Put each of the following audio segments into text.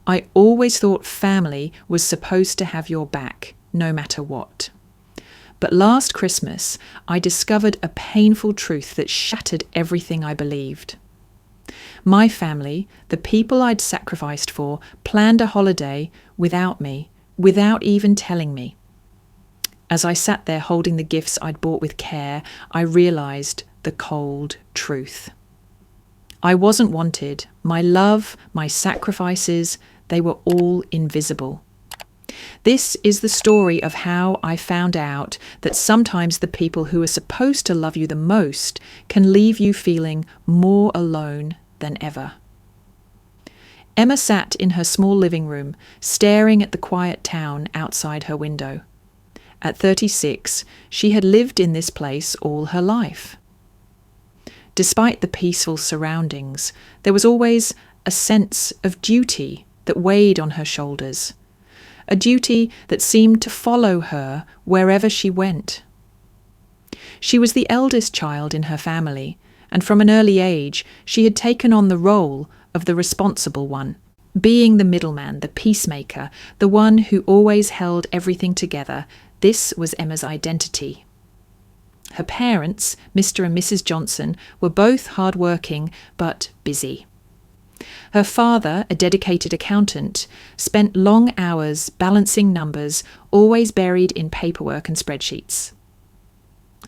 I always thought family was supposed to have your back, no matter what. But last Christmas, I discovered a painful truth that shattered everything I believed. My family, the people I'd sacrificed for, planned a holiday without me, without even telling me. As I sat there holding the gifts I'd bought with care, I realised the cold truth. I wasn't wanted. My love, my sacrifices, they were all invisible. This is the story of how I found out that sometimes the people who are supposed to love you the most can leave you feeling more alone than ever. Emma sat in her small living room, staring at the quiet town outside her window. At 36, she had lived in this place all her life. Despite the peaceful surroundings, there was always a sense of duty that weighed on her shoulders, a duty that seemed to follow her wherever she went. She was the eldest child in her family, and from an early age she had taken on the role of the responsible one, being the middleman, the peacemaker, the one who always held everything together. This was Emma's identity. Her parents, Mr. and Mrs. Johnson, were both hard-working but busy. Her father, a dedicated accountant, spent long hours balancing numbers, always buried in paperwork and spreadsheets.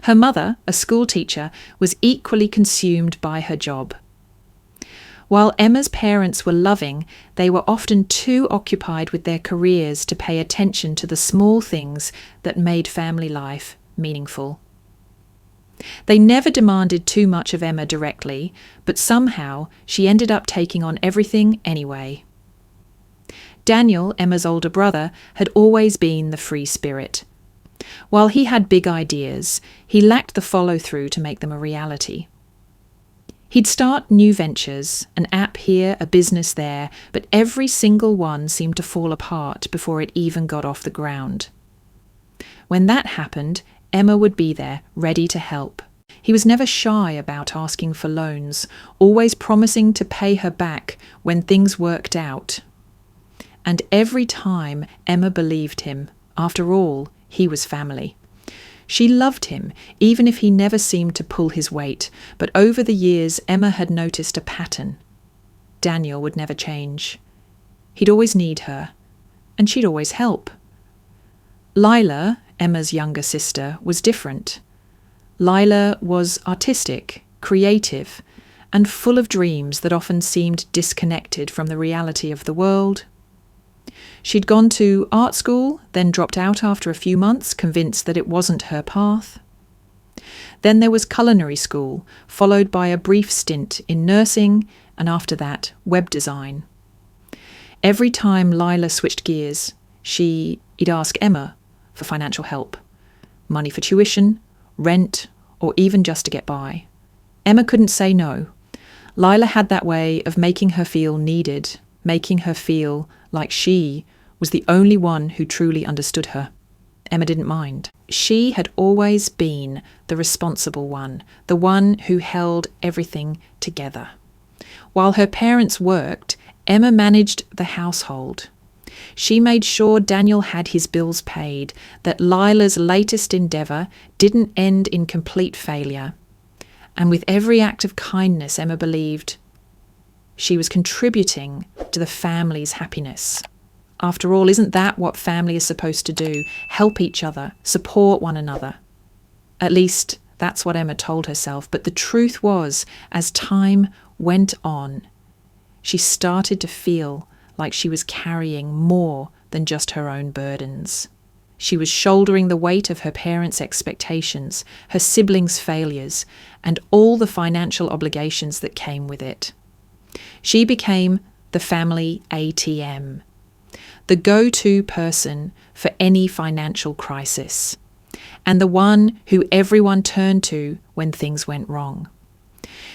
Her mother, a school teacher, was equally consumed by her job. While Emma's parents were loving, they were often too occupied with their careers to pay attention to the small things that made family life meaningful. They never demanded too much of Emma directly, but somehow she ended up taking on everything anyway. Daniel, Emma's older brother, had always been the free spirit. While he had big ideas, he lacked the follow-through to make them a reality. He'd start new ventures, an app here, a business there, but every single one seemed to fall apart before it even got off the ground. When that happened, Emma would be there, ready to help. He was never shy about asking for loans, always promising to pay her back when things worked out. And every time Emma believed him. After all, he was family. She loved him, even if he never seemed to pull his weight, but over the years Emma had noticed a pattern. Daniel would never change. He'd always need her, and she'd always help. Lila, Emma's younger sister, was different. Lila was artistic, creative, and full of dreams that often seemed disconnected from the reality of the world. She'd gone to art school, then dropped out after a few months, convinced that it wasn't her path. Then there was culinary school, followed by a brief stint in nursing, and after that, web design. Every time Lila switched gears, she'd ask Emma for financial help, money for tuition, rent, or even just to get by. Emma couldn't say no. Lila had that way of making her feel needed, making her feel like she was the only one who truly understood her. Emma didn't mind. She had always been the responsible one, the one who held everything together. While her parents worked, Emma managed the household. She made sure Daniel had his bills paid, that Lila's latest endeavour didn't end in complete failure. And with every act of kindness, Emma believed she was contributing to the family's happiness. After all, isn't that what family is supposed to do? Help each other, support one another. At least that's what Emma told herself. But the truth was, as time went on, she started to feel like she was carrying more than just her own burdens. She was shouldering the weight of her parents' expectations, her siblings' failures, and all the financial obligations that came with it. She became the family ATM, the go-to person for any financial crisis, and the one who everyone turned to when things went wrong.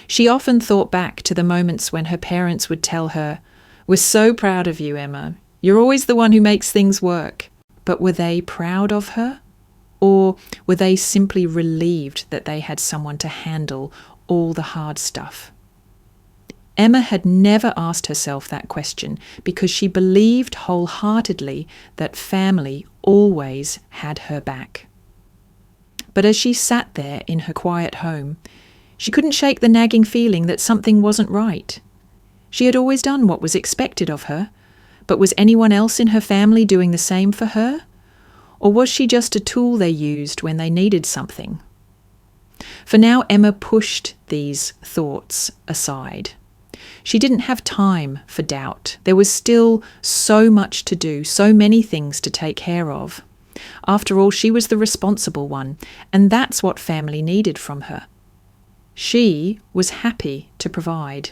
She often thought back to the moments when her parents would tell her, "We're so proud of you, Emma. You're always the one who makes things work." But were they proud of her? Or were they simply relieved that they had someone to handle all the hard stuff? Emma had never asked herself that question because she believed wholeheartedly that family always had her back. But as she sat there in her quiet home, she couldn't shake the nagging feeling that something wasn't right. She had always done what was expected of her, but was anyone else in her family doing the same for her? Or was she just a tool they used when they needed something? For now, Emma pushed these thoughts aside. She didn't have time for doubt. There was still so much to do, so many things to take care of. After all, she was the responsible one, and that's what family needed from her. She was happy to provide.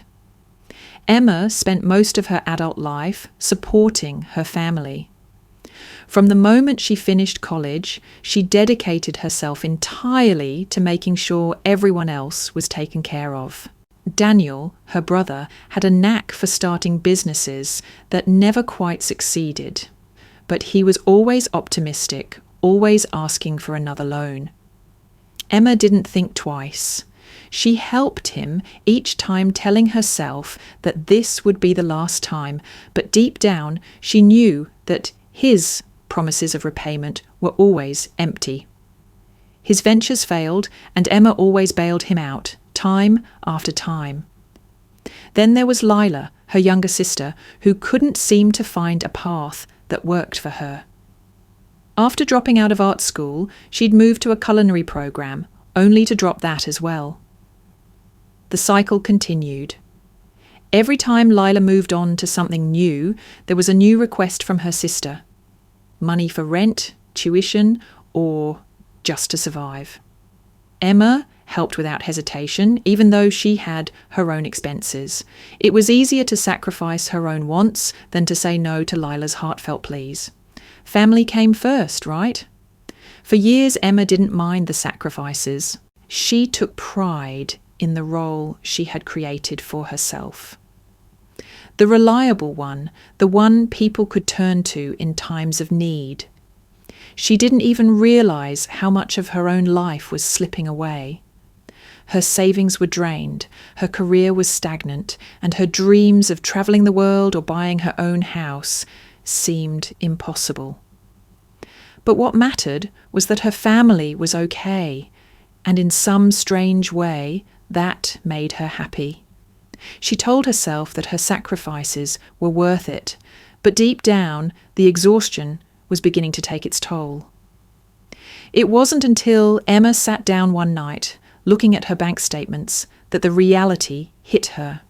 Emma spent most of her adult life supporting her family. From the moment she finished college, she dedicated herself entirely to making sure everyone else was taken care of. Daniel, her brother, had a knack for starting businesses that never quite succeeded, but he was always optimistic, always asking for another loan. Emma didn't think twice. She helped him each time, telling herself that this would be the last time, but deep down she knew that his promises of repayment were always empty. His ventures failed, and Emma always bailed him out, time after time. Then there was Lila, her younger sister, who couldn't seem to find a path that worked for her. After dropping out of art school, she'd moved to a culinary program, only to drop that as well. The cycle continued. Every time Lila moved on to something new, there was a new request from her sister. Money for rent, tuition, or just to survive. Emma helped without hesitation, even though she had her own expenses. It was easier to sacrifice her own wants than to say no to Lila's heartfelt pleas. Family came first, right? For years, Emma didn't mind the sacrifices. She took pride in the role she had created for herself. The reliable one, the one people could turn to in times of need. She didn't even realize how much of her own life was slipping away. Her savings were drained, her career was stagnant, and her dreams of travelling the world or buying her own house seemed impossible. But what mattered was that her family was okay, and in some strange way, that made her happy. She told herself that her sacrifices were worth it, but deep down, the exhaustion was beginning to take its toll. It wasn't until Emma sat down one night, looking at her bank statements, that the reality hit her.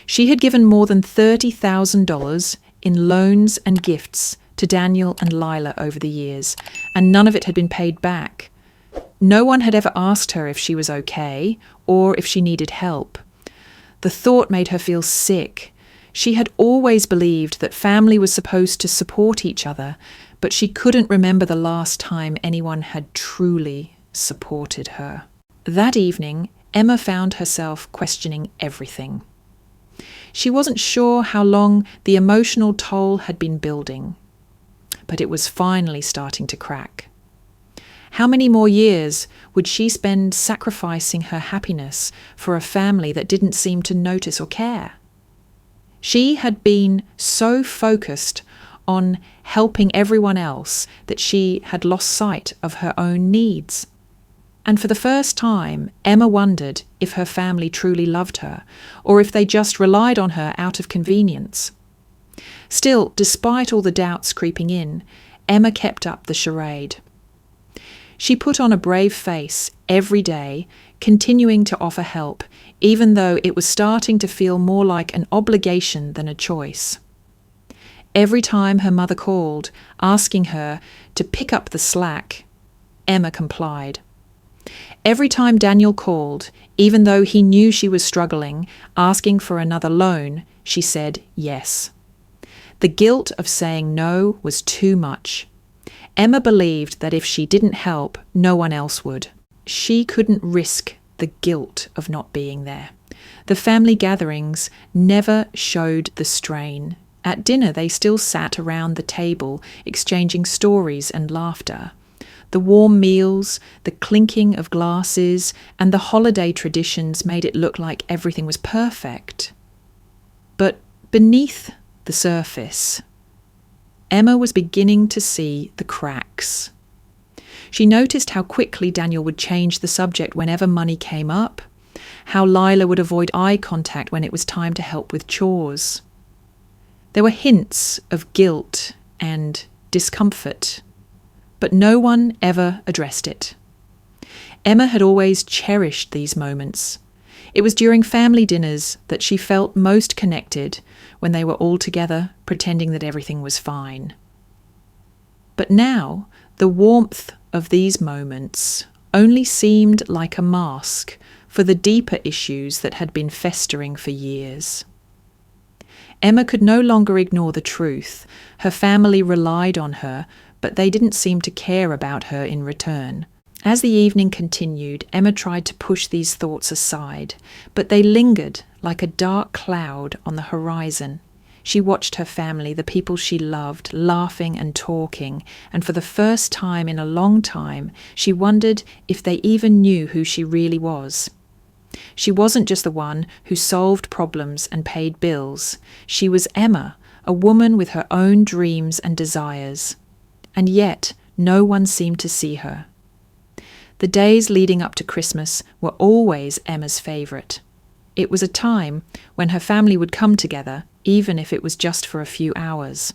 She had given more than $30,000 in loans and gifts to Daniel and Lila over the years, and none of it had been paid back. No one had ever asked her if she was okay or if she needed help. The thought made her feel sick. She had always believed that family was supposed to support each other, but she couldn't remember the last time anyone had truly supported her. That evening, Emma found herself questioning everything. She wasn't sure how long the emotional toll had been building, but it was finally starting to crack. How many more years would she spend sacrificing her happiness for a family that didn't seem to notice or care? She had been so focused on helping everyone else that she had lost sight of her own needs. And for the first time, Emma wondered if her family truly loved her, or if they just relied on her out of convenience. Still, despite all the doubts creeping in, Emma kept up the charade. She put on a brave face every day, continuing to offer help, even though it was starting to feel more like an obligation than a choice. Every time her mother called, asking her to pick up the slack, Emma complied. Every time Daniel called, even though he knew she was struggling, asking for another loan, she said yes. The guilt of saying no was too much. Emma believed that if she didn't help, no one else would. She couldn't risk the guilt of not being there. The family gatherings never showed the strain. At dinner, they still sat around the table, exchanging stories and laughter. The warm meals, the clinking of glasses, and the holiday traditions made it look like everything was perfect. But beneath the surface, Emma was beginning to see the cracks. She noticed how quickly Daniel would change the subject whenever money came up, how Lila would avoid eye contact when it was time to help with chores. There were hints of guilt and discomfort, but no one ever addressed it. Emma had always cherished these moments. It was during family dinners that she felt most connected, when they were all together, pretending that everything was fine. But now, the warmth of these moments only seemed like a mask for the deeper issues that had been festering for years. Emma could no longer ignore the truth. Her family relied on her, but they didn't seem to care about her in return. As the evening continued, Emma tried to push these thoughts aside, but they lingered like a dark cloud on the horizon. She watched her family, the people she loved, laughing and talking, and for the first time in a long time, she wondered if they even knew who she really was. She wasn't just the one who solved problems and paid bills. She was Emma, a woman with her own dreams and desires. And yet, no one seemed to see her. The days leading up to Christmas were always Emma's favourite. It was a time when her family would come together, even if it was just for a few hours.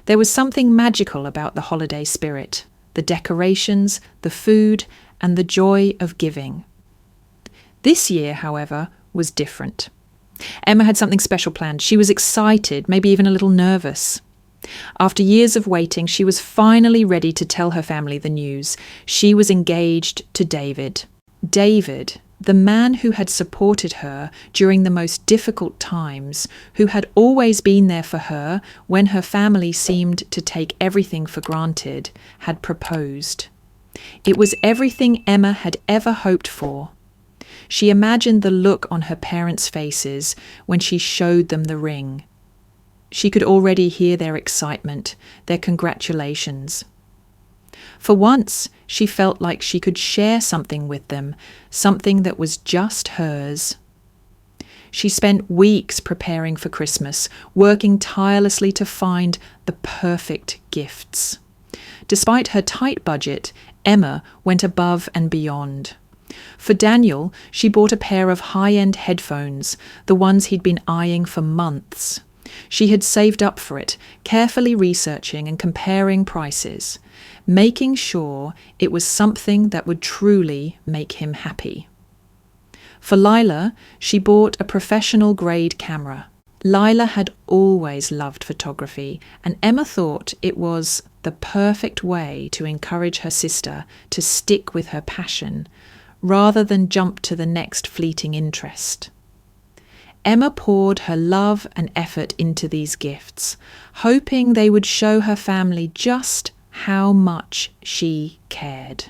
There was something magical about the holiday spirit, the decorations, the food, and the joy of giving. This year, however, was different. Emma had something special planned. She was excited, maybe even a little nervous. After years of waiting, she was finally ready to tell her family the news. She was engaged to David. David, the man who had supported her during the most difficult times, who had always been there for her when her family seemed to take everything for granted, had proposed. It was everything Emma had ever hoped for. She imagined the look on her parents' faces when she showed them the ring. She could already hear their excitement, their congratulations. For once, she felt like she could share something with them, something that was just hers. She spent weeks preparing for Christmas, working tirelessly to find the perfect gifts. Despite her tight budget, Emma went above and beyond. For Daniel, she bought a pair of high-end headphones, the ones he'd been eyeing for months. She had saved up for it, carefully researching and comparing prices, making sure it was something that would truly make him happy. For Lila, she bought a professional-grade camera. Lila had always loved photography, and Emma thought it was the perfect way to encourage her sister to stick with her passion, rather than jump to the next fleeting interest. Emma poured her love and effort into these gifts, hoping they would show her family just how much she cared.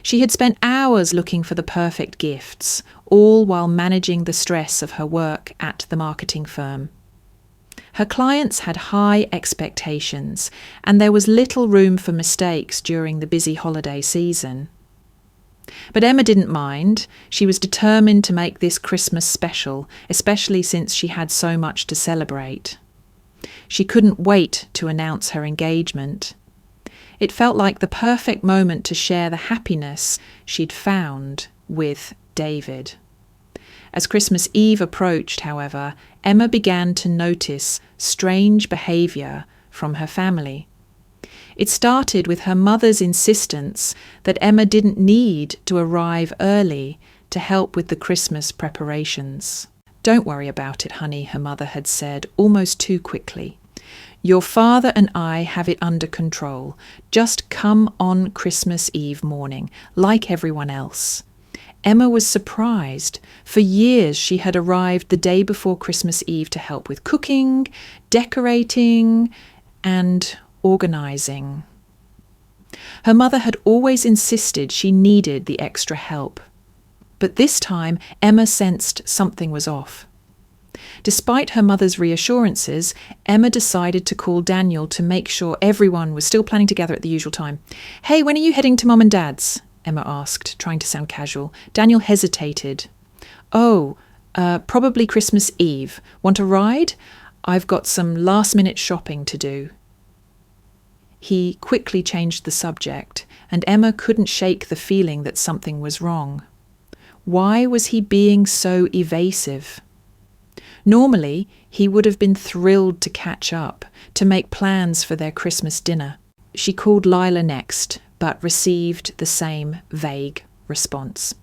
She had spent hours looking for the perfect gifts, all while managing the stress of her work at the marketing firm. Her clients had high expectations, and there was little room for mistakes during the busy holiday season. But Emma didn't mind. She was determined to make this Christmas special, especially since she had so much to celebrate. She couldn't wait to announce her engagement. It felt like the perfect moment to share the happiness she'd found with David. As Christmas Eve approached, however, Emma began to notice strange behaviour from her family. It started with her mother's insistence that Emma didn't need to arrive early to help with the Christmas preparations. "Don't worry about it, honey," her mother had said almost too quickly. "Your father and I have it under control. Just come on Christmas Eve morning, like everyone else." Emma was surprised. For years she had arrived the day before Christmas Eve to help with cooking, decorating, and organising. Her mother had always insisted she needed the extra help. But this time Emma sensed something was off. Despite her mother's reassurances, Emma decided to call Daniel to make sure everyone was still planning together at the usual time. "Hey, when are you heading to Mum and Dad's?" Emma asked, trying to sound casual. Daniel hesitated. "Oh, probably Christmas Eve. Want a ride? I've got some last-minute shopping to do." He quickly changed the subject, and Emma couldn't shake the feeling that something was wrong. Why was he being so evasive? Normally, he would have been thrilled to catch up, to make plans for their Christmas dinner. She called Lila next, but received the same vague response.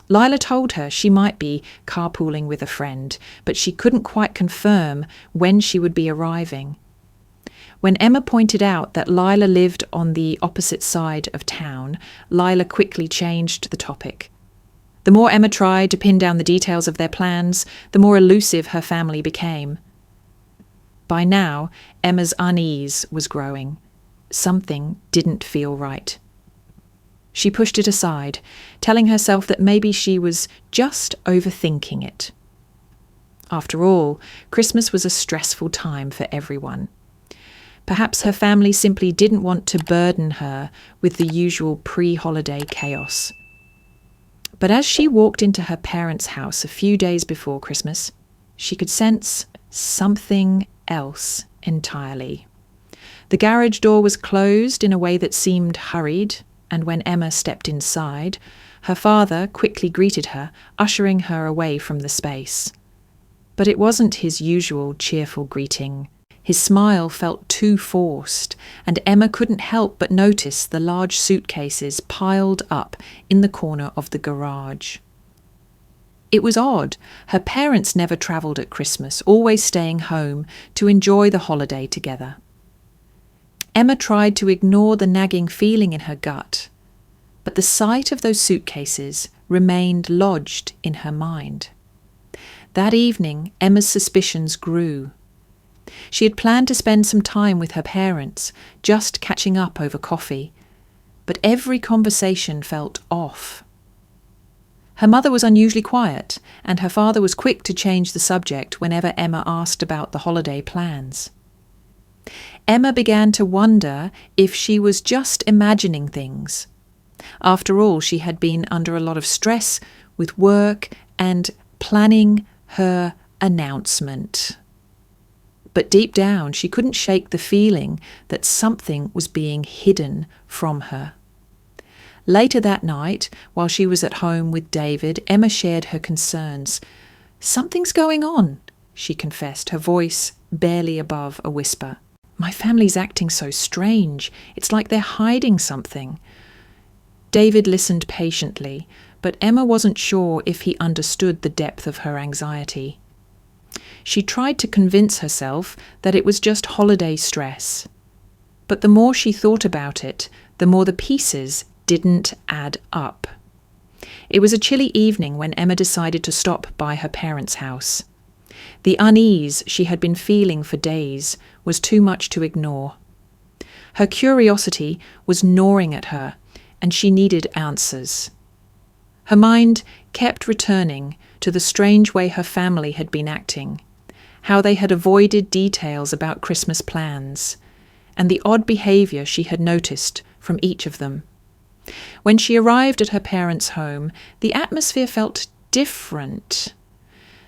Lila told her she might be carpooling with a friend, but she couldn't quite confirm when she would be arriving. When Emma pointed out that Lila lived on the opposite side of town, Lila quickly changed the topic. The more Emma tried to pin down the details of their plans, the more elusive her family became. By now, Emma's unease was growing. Something didn't feel right. She pushed it aside, telling herself that maybe she was just overthinking it. After all, Christmas was a stressful time for everyone. Perhaps her family simply didn't want to burden her with the usual pre-holiday chaos. But as she walked into her parents' house a few days before Christmas, she could sense something else entirely. The garage door was closed in a way that seemed hurried, and when Emma stepped inside, her father quickly greeted her, ushering her away from the space. But it wasn't his usual cheerful greeting. His smile felt too forced, and Emma couldn't help but notice the large suitcases piled up in the corner of the garage. It was odd. Her parents never travelled at Christmas, always staying home to enjoy the holiday together. Emma tried to ignore the nagging feeling in her gut, but the sight of those suitcases remained lodged in her mind. That evening, Emma's suspicions grew. She had planned to spend some time with her parents, just catching up over coffee, but every conversation felt off. Her mother was unusually quiet, and her father was quick to change the subject whenever Emma asked about the holiday plans. Emma began to wonder if she was just imagining things. After all, she had been under a lot of stress with work and planning her announcement. But deep down, she couldn't shake the feeling that something was being hidden from her. Later that night, while she was at home with David, Emma shared her concerns. "Something's going on," she confessed, her voice barely above a whisper. "My family's acting so strange. It's like they're hiding something." David listened patiently, but Emma wasn't sure if he understood the depth of her anxiety. She tried to convince herself that it was just holiday stress. But the more she thought about it, the more the pieces didn't add up. It was a chilly evening when Emma decided to stop by her parents' house. The unease she had been feeling for days was too much to ignore. Her curiosity was gnawing at her, and she needed answers. Her mind kept returning to the strange way her family had been acting, how they had avoided details about Christmas plans, and the odd behaviour she had noticed from each of them. When she arrived at her parents' home, the atmosphere felt different.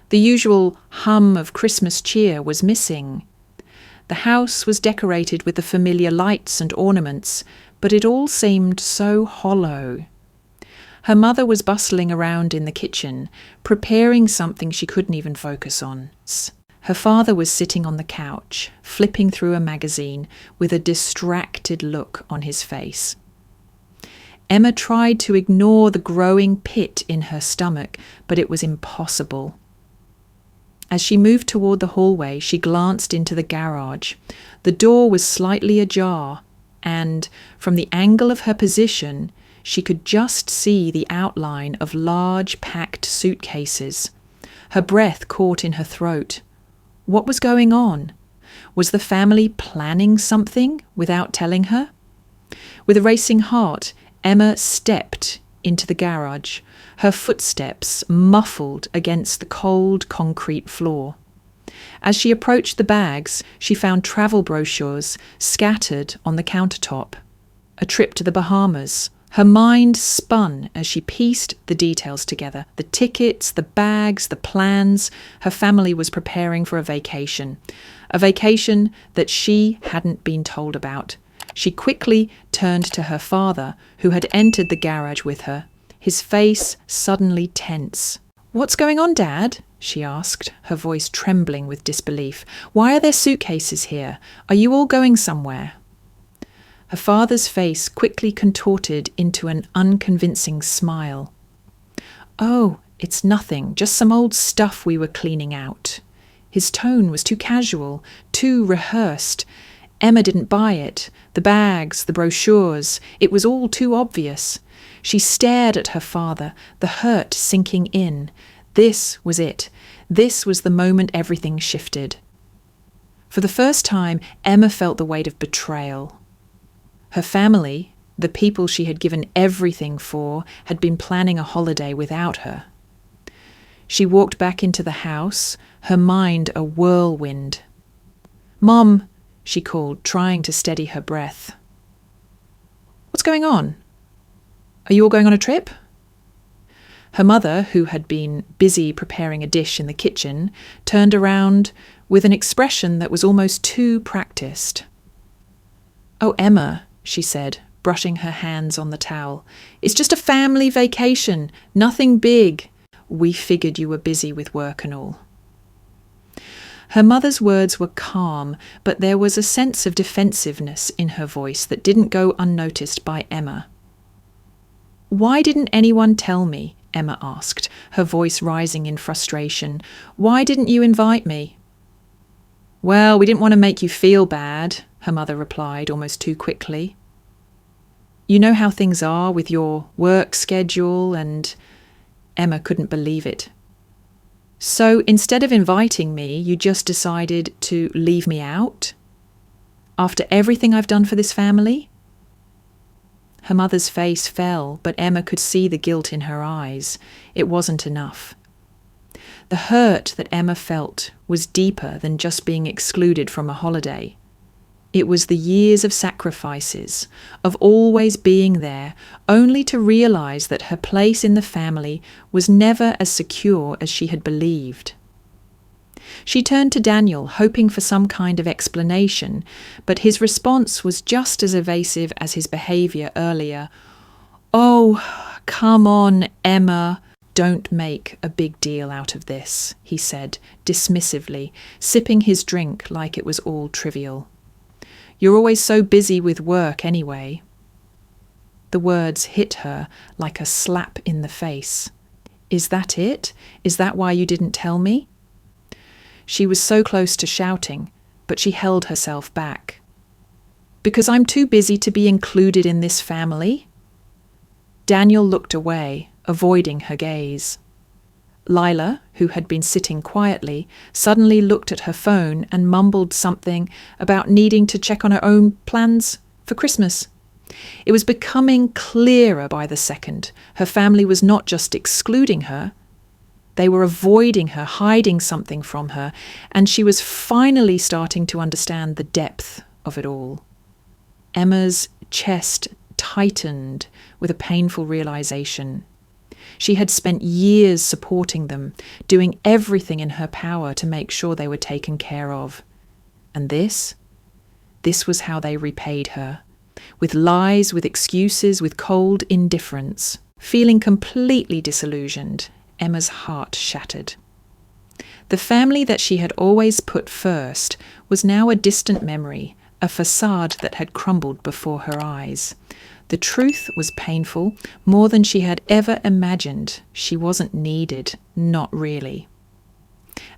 The usual hum of Christmas cheer was missing. The house was decorated with the familiar lights and ornaments, but it all seemed so hollow. Her mother was bustling around in the kitchen, preparing something she couldn't even focus on. Her father was sitting on the couch, flipping through a magazine with a distracted look on his face. Emma tried to ignore the growing pit in her stomach, but it was impossible. As she moved toward the hallway, she glanced into the garage. The door was slightly ajar, and from the angle of her position, she could just see the outline of large packed suitcases. Her breath caught in her throat. What was going on? Was the family planning something without telling her? With a racing heart, Emma stepped into the garage, her footsteps muffled against the cold concrete floor. As she approached the bags, she found travel brochures scattered on the countertop. A trip to the Bahamas. Her mind spun as she pieced the details together. The tickets, the bags, the plans. Her family was preparing for a vacation that she hadn't been told about. She quickly turned to her father, who had entered the garage with her, his face suddenly tense. "What's going on, Dad?" she asked, her voice trembling with disbelief. "Why are there suitcases here? Are you all going somewhere?" Her father's face quickly contorted into an unconvincing smile. "Oh, it's nothing, just some old stuff we were cleaning out." His tone was too casual, too rehearsed. Emma didn't buy it. The bags, the brochures, it was all too obvious. She stared at her father, the hurt sinking in. This was it. This was the moment everything shifted. For the first time, Emma felt the weight of betrayal. Her family, the people she had given everything for, had been planning a holiday without her. She walked back into the house, her mind a whirlwind. "Mom," she called, trying to steady her breath. "What's going on? Are you all going on a trip?" Her mother, who had been busy preparing a dish in the kitchen, turned around with an expression that was almost too practiced. "Oh, Emma," she said, brushing her hands on the towel. "It's just a family vacation, nothing big. We figured you were busy with work and all." Her mother's words were calm, but there was a sense of defensiveness in her voice that didn't go unnoticed by Emma. "Why didn't anyone tell me?" Emma asked, her voice rising in frustration. "Why didn't you invite me?" "Well, we didn't want to make you feel bad," her mother replied almost too quickly. "You know how things are with your work schedule and—" Emma couldn't believe it. "So instead of inviting me, you just decided to leave me out? After everything I've done for this family?" Her mother's face fell, but Emma could see the guilt in her eyes. It wasn't enough. The hurt that Emma felt was deeper than just being excluded from a holiday. It was the years of sacrifices, of always being there, only to realize that her place in the family was never as secure as she had believed. She turned to Daniel, hoping for some kind of explanation, but his response was just as evasive as his behavior earlier. "Oh, come on, Emma. Don't make a big deal out of this," he said, dismissively, sipping his drink like it was all trivial. "You're always so busy with work anyway." The words hit her like a slap in the face. "Is that it? Is that why you didn't tell me?" She was so close to shouting, but she held herself back. "Because I'm too busy to be included in this family?" Daniel looked away, avoiding her gaze. Lila, who had been sitting quietly, suddenly looked at her phone and mumbled something about needing to check on her own plans for Christmas. It was becoming clearer by the second. Her family was not just excluding her. They were avoiding her, hiding something from her, and she was finally starting to understand the depth of it all. Emma's chest tightened with a painful realization. She had spent years supporting them, doing everything in her power to make sure they were taken care of. And this was how they repaid her. With lies, with excuses, with cold indifference. Feeling completely disillusioned, Emma's heart shattered. The family that she had always put first was now a distant memory, a facade that had crumbled before her eyes. The truth was painful, more than she had ever imagined. She wasn't needed, not really.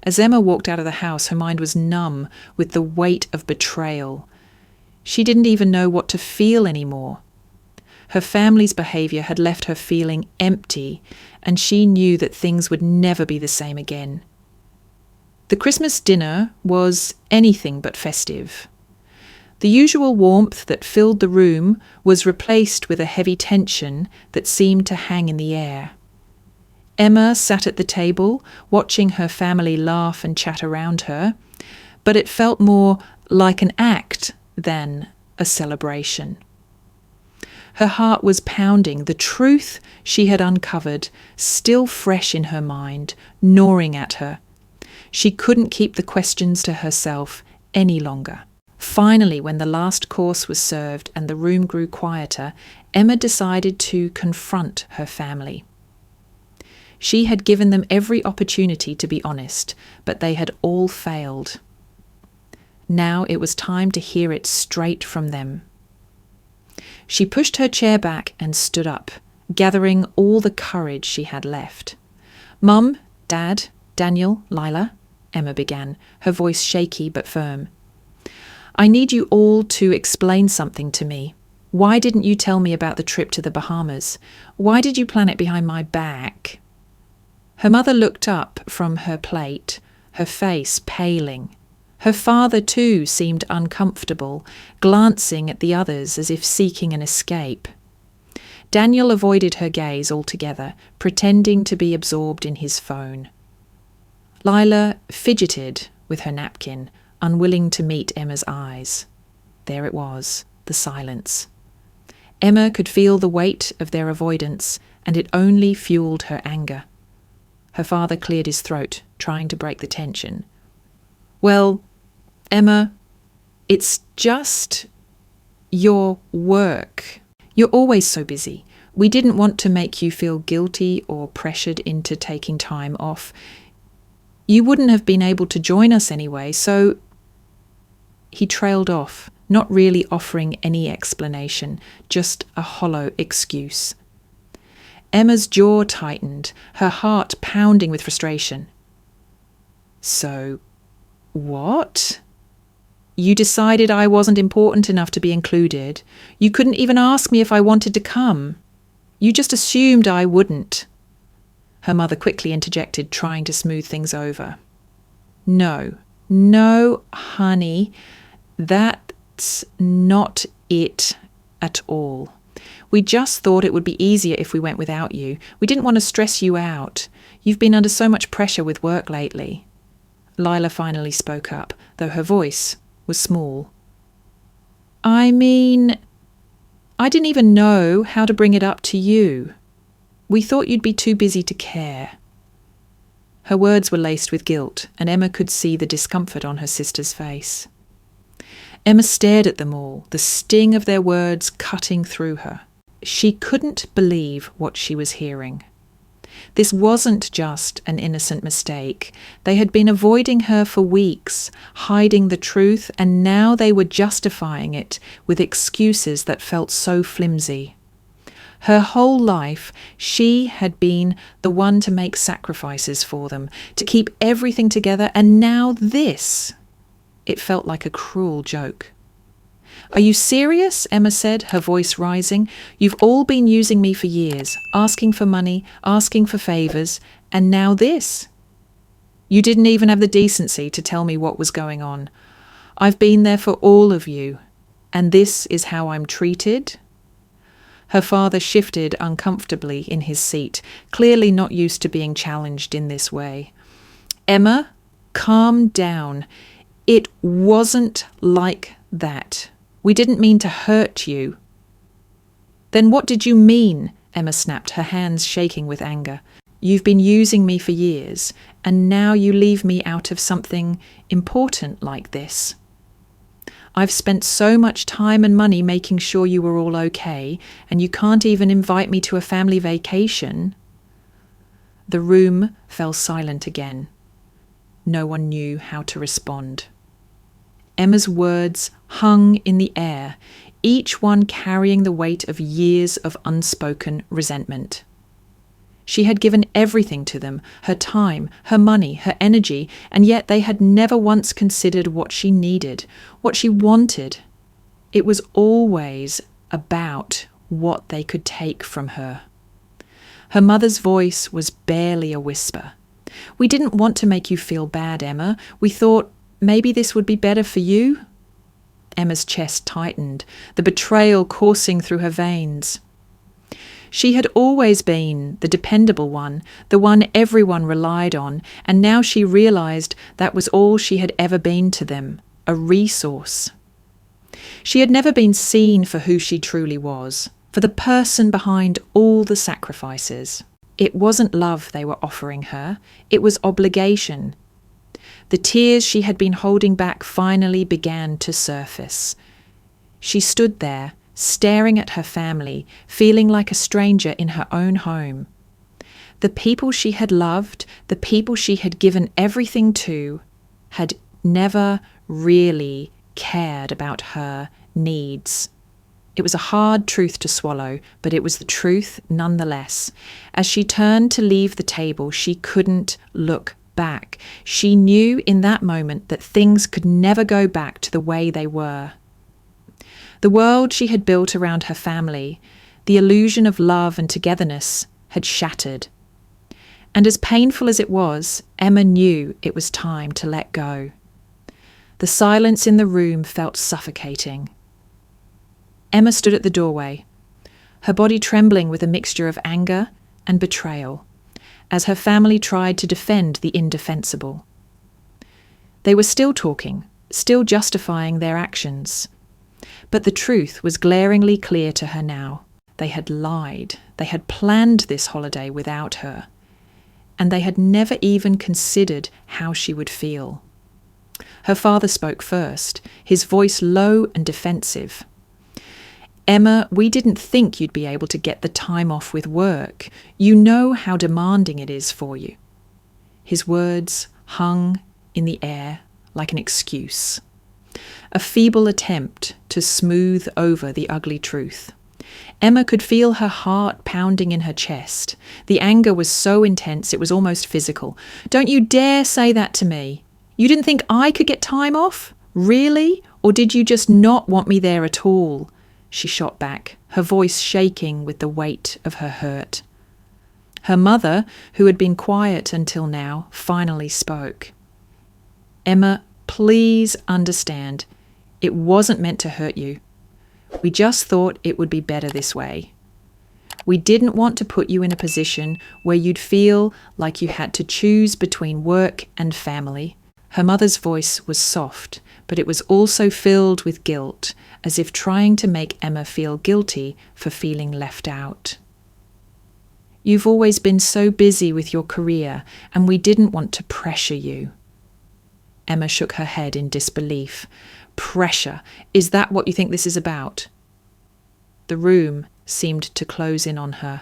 As Emma walked out of the house, her mind was numb with the weight of betrayal. She didn't even know what to feel anymore. Her family's behaviour had left her feeling empty, and she knew that things would never be the same again. The Christmas dinner was anything but festive. The usual warmth that filled the room was replaced with a heavy tension that seemed to hang in the air. Emma sat at the table, watching her family laugh and chat around her, but it felt more like an act than a celebration. Her heart was pounding, the truth she had uncovered still fresh in her mind, gnawing at her. She couldn't keep the questions to herself any longer. Finally, when the last course was served and the room grew quieter, Emma decided to confront her family. She had given them every opportunity to be honest, but they had all failed. Now it was time to hear it straight from them. She pushed her chair back and stood up, gathering all the courage she had left. "Mum, Dad, Daniel, Lila," Emma began, her voice shaky but firm. "I need you all to explain something to me. Why didn't you tell me about the trip to the Bahamas? Why did you plan it behind my back?" Her mother looked up from her plate, her face paling. Her father, too, seemed uncomfortable, glancing at the others as if seeking an escape. Daniel avoided her gaze altogether, pretending to be absorbed in his phone. Lila fidgeted with her napkin, unwilling to meet Emma's eyes. There it was, the silence. Emma could feel the weight of their avoidance, and it only fueled her anger. Her father cleared his throat, trying to break the tension. "Well, Emma, it's just your work. You're always so busy. We didn't want to make you feel guilty or pressured into taking time off. You wouldn't have been able to join us anyway, so..." He trailed off, not really offering any explanation, just a hollow excuse. Emma's jaw tightened, her heart pounding with frustration. "So, what? You decided I wasn't important enough to be included. You couldn't even ask me if I wanted to come. You just assumed I wouldn't." Her mother quickly interjected, trying to smooth things over. No, honey, that's not it at all. We just thought it would be easier if we went without you. We didn't want to stress you out. You've been under so much pressure with work lately." Lila finally spoke up, though her voice was small. "I mean, I didn't even know how to bring it up to you. We thought you'd be too busy to care." Her words were laced with guilt, and Emma could see the discomfort on her sister's face. Emma stared at them all, the sting of their words cutting through her. She couldn't believe what she was hearing. This wasn't just an innocent mistake. They had been avoiding her for weeks, hiding the truth, and now they were justifying it with excuses that felt so flimsy. Her whole life, she had been the one to make sacrifices for them, to keep everything together, and now this. It felt like a cruel joke. "Are you serious?" Emma said, her voice rising. "You've all been using me for years, asking for money, asking for favours, and now this. You didn't even have the decency to tell me what was going on. I've been there for all of you, and this is how I'm treated?" Her father shifted uncomfortably in his seat, clearly not used to being challenged in this way. "Emma, calm down. It wasn't like that. We didn't mean to hurt you." "Then what did you mean?" Emma snapped, her hands shaking with anger. "You've been using me for years, and now you leave me out of something important like this. I've spent so much time and money making sure you were all okay, and you can't even invite me to a family vacation." The room fell silent again. No one knew how to respond. Emma's words hung in the air, each one carrying the weight of years of unspoken resentment. She had given everything to them, her time, her money, her energy, and yet they had never once considered what she needed, what she wanted. It was always about what they could take from her. Her mother's voice was barely a whisper. "We didn't want to make you feel bad, Emma. We thought maybe this would be better for you." Emma's chest tightened, the betrayal coursing through her veins. She had always been the dependable one, the one everyone relied on, and now she realised that was all she had ever been to them, a resource. She had never been seen for who she truly was, for the person behind all the sacrifices. It wasn't love they were offering her, it was obligation. The tears she had been holding back finally began to surface. She stood there, staring at her family, feeling like a stranger in her own home. The people she had loved, the people she had given everything to, had never really cared about her needs. It was a hard truth to swallow, but it was the truth nonetheless. As she turned to leave the table, she couldn't look back. She knew in that moment that things could never go back to the way they were. The world she had built around her family, the illusion of love and togetherness, had shattered. And as painful as it was, Emma knew it was time to let go. The silence in the room felt suffocating. Emma stood at the doorway, her body trembling with a mixture of anger and betrayal, as her family tried to defend the indefensible. They were still talking, still justifying their actions. But the truth was glaringly clear to her now. They had lied. They had planned this holiday without her. And they had never even considered how she would feel. Her father spoke first, his voice low and defensive. "Emma, we didn't think you'd be able to get the time off with work. You know how demanding it is for you." His words hung in the air like an excuse. A feeble attempt to smooth over the ugly truth. Emma could feel her heart pounding in her chest. The anger was so intense it was almost physical. "Don't you dare say that to me. You didn't think I could get time off? Really? Or did you just not want me there at all?" She shot back, her voice shaking with the weight of her hurt. Her mother, who had been quiet until now, finally spoke. "Emma, please understand. It wasn't meant to hurt you. We just thought it would be better this way. We didn't want to put you in a position where you'd feel like you had to choose between work and family." Her mother's voice was soft, but it was also filled with guilt, as if trying to make Emma feel guilty for feeling left out. "You've always been so busy with your career, and we didn't want to pressure you." Emma shook her head in disbelief. "Pressure? Is that what you think this is about?" The room seemed to close in on her.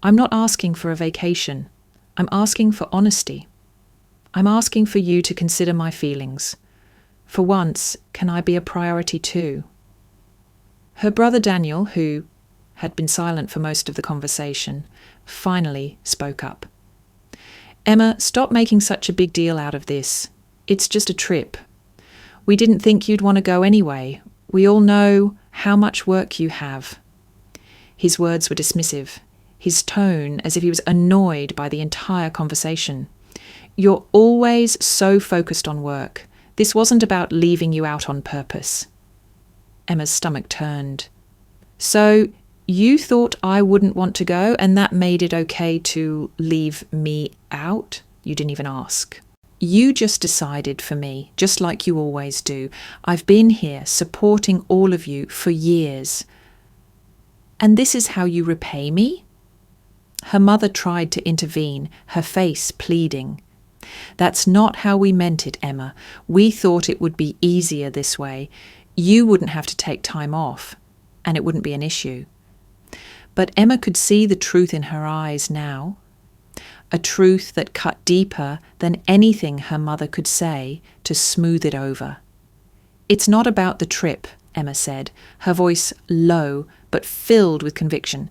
"I'm not asking for a vacation. I'm asking for honesty. I'm asking for you to consider my feelings. For once, can I be a priority too?" Her brother Daniel, who had been silent for most of the conversation, finally spoke up. "Emma, stop making such a big deal out of this. It's just a trip. We didn't think you'd want to go anyway. We all know how much work you have." His words were dismissive, his tone as if he was annoyed by the entire conversation. "You're always so focused on work. This wasn't about leaving you out on purpose." Emma's stomach turned. "So you thought I wouldn't want to go, and that made it okay to leave me out? You didn't even ask. You just decided for me, just like you always do. I've been here supporting all of you for years. And this is how you repay me?" Her mother tried to intervene, her face pleading. "That's not how we meant it, Emma. We thought it would be easier this way. You wouldn't have to take time off, and it wouldn't be an issue." But Emma could see the truth in her eyes now. A truth that cut deeper than anything her mother could say to smooth it over. "It's not about the trip," Emma said, her voice low but filled with conviction.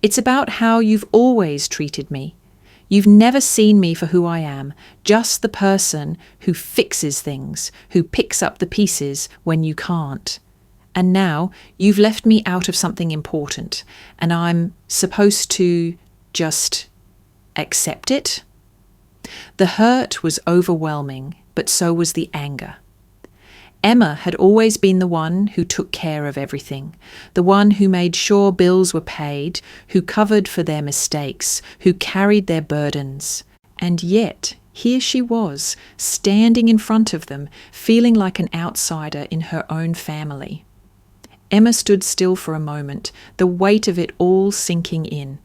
"It's about how you've always treated me. You've never seen me for who I am, just the person who fixes things, who picks up the pieces when you can't. And now you've left me out of something important, and I'm supposed to just accept it?" The hurt was overwhelming, but so was the anger. Emma had always been the one who took care of everything, the one who made sure bills were paid, who covered for their mistakes, who carried their burdens. And yet, here she was, standing in front of them, feeling like an outsider in her own family. Emma stood still for a moment, the weight of it all sinking in.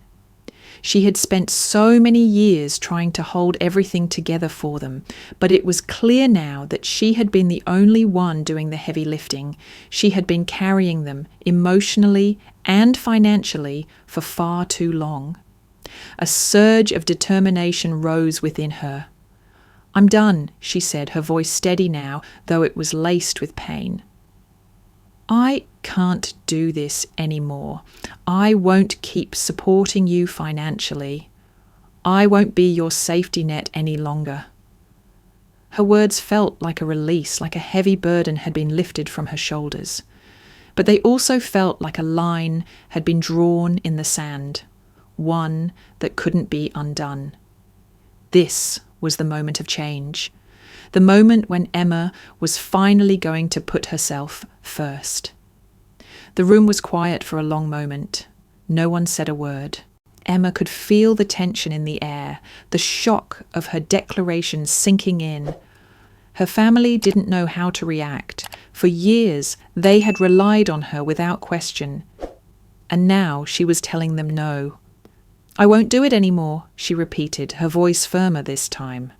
She had spent so many years trying to hold everything together for them, but it was clear now that she had been the only one doing the heavy lifting. She had been carrying them emotionally and financially for far too long. A surge of determination rose within her. "I'm done," she said, her voice steady now, though it was laced with pain. "I can't do this anymore. I won't keep supporting you financially. I won't be your safety net any longer." Her words felt like a release, like a heavy burden had been lifted from her shoulders. But they also felt like a line had been drawn in the sand, one that couldn't be undone. This was the moment of change, the moment when Emma was finally going to put herself first. The room was quiet for a long moment. No one said a word. Emma could feel the tension in the air, the shock of her declaration sinking in. Her family didn't know how to react. For years, they had relied on her without question. And now she was telling them no. "I won't do it anymore," she repeated, her voice firmer this time.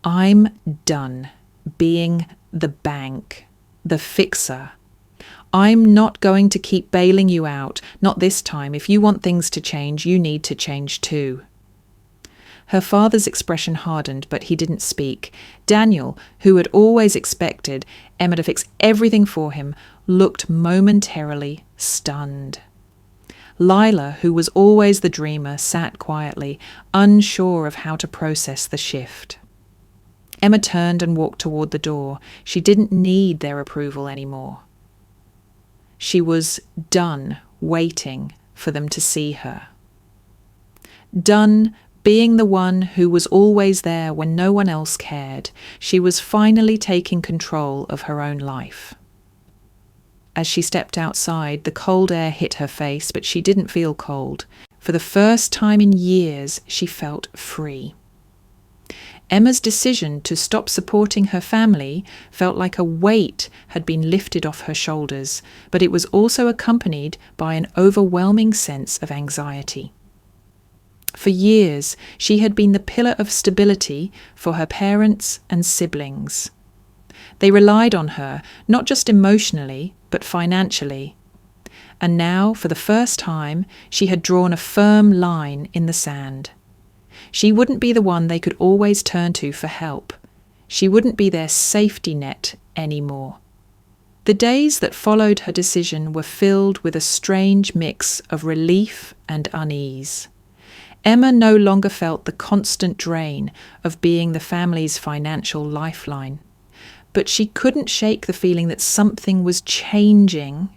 "I'm done being the bank, the fixer. I'm not going to keep bailing you out, not this time. If you want things to change, you need to change too." Her father's expression hardened, but he didn't speak. Daniel, who had always expected Emma to fix everything for him, looked momentarily stunned. Lila, who was always the dreamer, sat quietly, unsure of how to process the shift. Emma turned and walked toward the door. She didn't need their approval anymore. She was done waiting for them to see her. Done being the one who was always there when no one else cared. She was finally taking control of her own life. As she stepped outside, the cold air hit her face, but she didn't feel cold. For the first time in years, she felt free. Emma's decision to stop supporting her family felt like a weight had been lifted off her shoulders, but it was also accompanied by an overwhelming sense of anxiety. For years, she had been the pillar of stability for her parents and siblings. They relied on her, not just emotionally, but financially. And now, for the first time, she had drawn a firm line in the sand. She wouldn't be the one they could always turn to for help. She wouldn't be their safety net anymore. The days that followed her decision were filled with a strange mix of relief and unease. Emma no longer felt the constant drain of being the family's financial lifeline. But she couldn't shake the feeling that something was changing,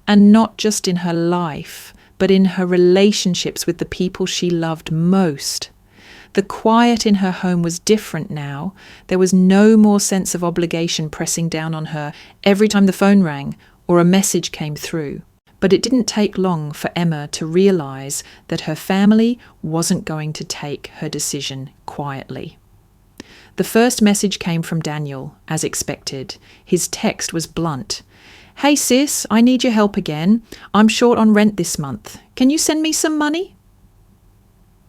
and not just in her life, but in her relationships with the people she loved most. The quiet in her home was different now. There was no more sense of obligation pressing down on her every time the phone rang or a message came through. But it didn't take long for Emma to realise that her family wasn't going to take her decision quietly. The first message came from Daniel, as expected. His text was blunt. "Hey sis, I need your help again. I'm short on rent this month. Can you send me some money?"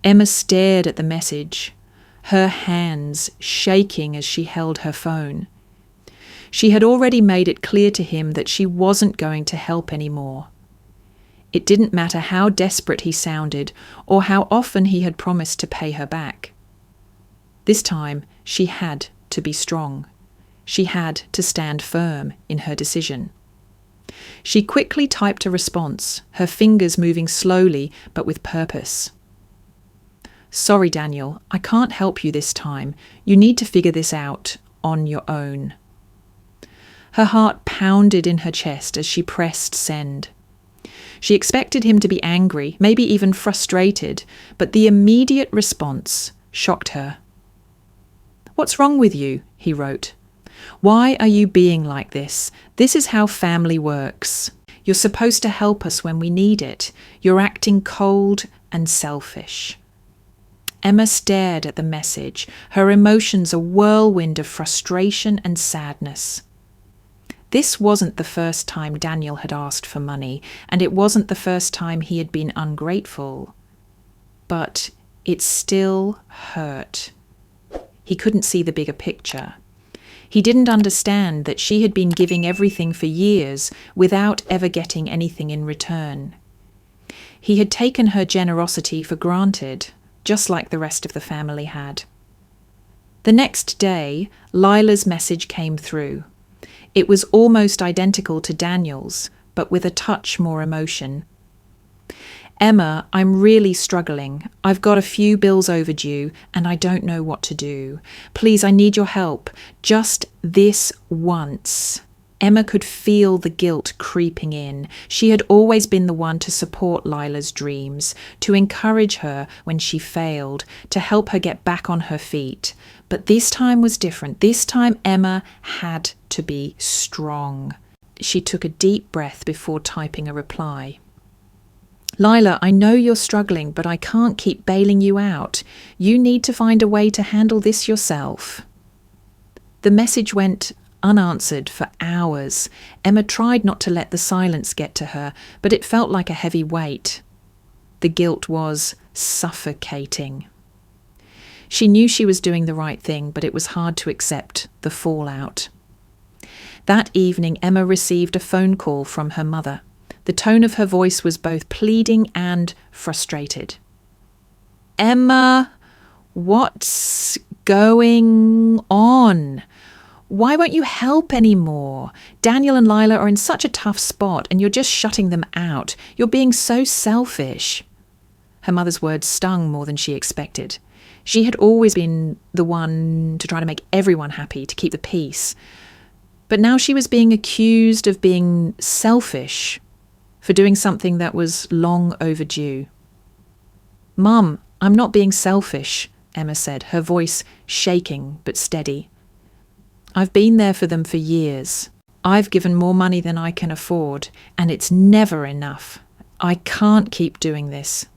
Emma stared at the message, her hands shaking as she held her phone. She had already made it clear to him that she wasn't going to help anymore. It didn't matter how desperate he sounded or how often he had promised to pay her back. This time, she had to be strong. She had to stand firm in her decision. She quickly typed a response, her fingers moving slowly but with purpose. "Sorry, Daniel, I can't help you this time. You need to figure this out on your own." Her heart pounded in her chest as she pressed send. She expected him to be angry, maybe even frustrated, but the immediate response shocked her. "What's wrong with you?" he wrote. Why are you being like this? This is how family works. You're supposed to help us when we need it. You're acting cold and selfish." Emma stared at the message, her emotions a whirlwind of frustration and sadness. This wasn't the first time Daniel had asked for money, and it wasn't the first time he had been ungrateful. But it still hurt. He couldn't see the bigger picture. He didn't understand that she had been giving everything for years without ever getting anything in return. He had taken her generosity for granted, just like the rest of the family had. The next day, Lila's message came through. It was almost identical to Daniel's, but with a touch more emotion. "Emma, I'm really struggling. I've got a few bills overdue and I don't know what to do. Please, I need your help. Just this once." Emma could feel the guilt creeping in. She had always been the one to support Lila's dreams, to encourage her when she failed, to help her get back on her feet. But this time was different. This time Emma had to be strong. She took a deep breath before typing a reply. "Lila, I know you're struggling, but I can't keep bailing you out. You need to find a way to handle this yourself." The message went unanswered for hours. Emma tried not to let the silence get to her, but it felt like a heavy weight. The guilt was suffocating. She knew she was doing the right thing, but it was hard to accept the fallout. That evening, Emma received a phone call from her mother. The tone of her voice was both pleading and frustrated. "Emma, what's going on? Why won't you help anymore? Daniel and Lila are in such a tough spot and you're just shutting them out. You're being so selfish." Her mother's words stung more than she expected. She had always been the one to try to make everyone happy, to keep the peace. But now she was being accused of being selfish for doing something that was long overdue. "Mum, I'm not being selfish," Emma said, her voice shaking but steady. "I've been there for them for years. I've given more money than I can afford, and it's never enough. I can't keep doing this.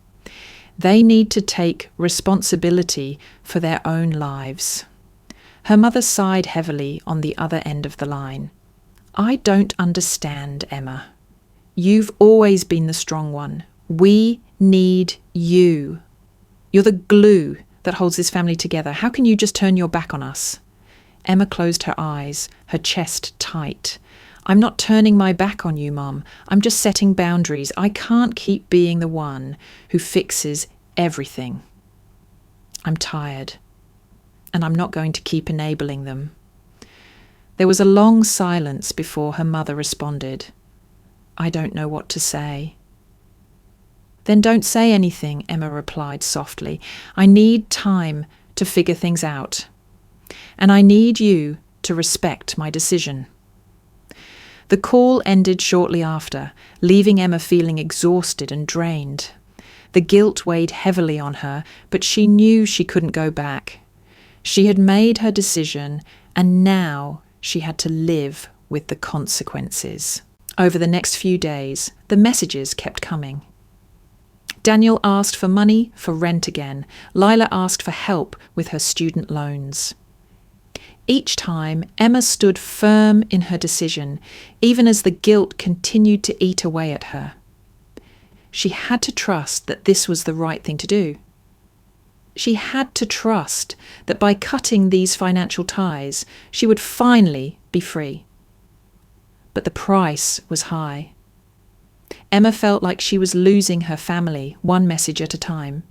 They need to take responsibility for their own lives." Her mother sighed heavily on the other end of the line. "I don't understand, Emma. You've always been the strong one. We need you. You're the glue that holds this family together. How can you just turn your back on us?" Emma closed her eyes, her chest tight. "I'm not turning my back on you, Mum. I'm just setting boundaries. I can't keep being the one who fixes everything. I'm tired, and I'm not going to keep enabling them." There was a long silence before her mother responded. "I don't know what to say." "Then don't say anything," Emma replied softly. "I need time to figure things out. And I need you to respect my decision." The call ended shortly after, leaving Emma feeling exhausted and drained. The guilt weighed heavily on her, but she knew she couldn't go back. She had made her decision, and now she had to live with the consequences. Over the next few days, the messages kept coming. Daniel asked for money for rent again. Lila asked for help with her student loans. Each time, Emma stood firm in her decision, even as the guilt continued to eat away at her. She had to trust that this was the right thing to do. She had to trust that by cutting these financial ties, she would finally be free. But the price was high. Emma felt like she was losing her family, one message at a time.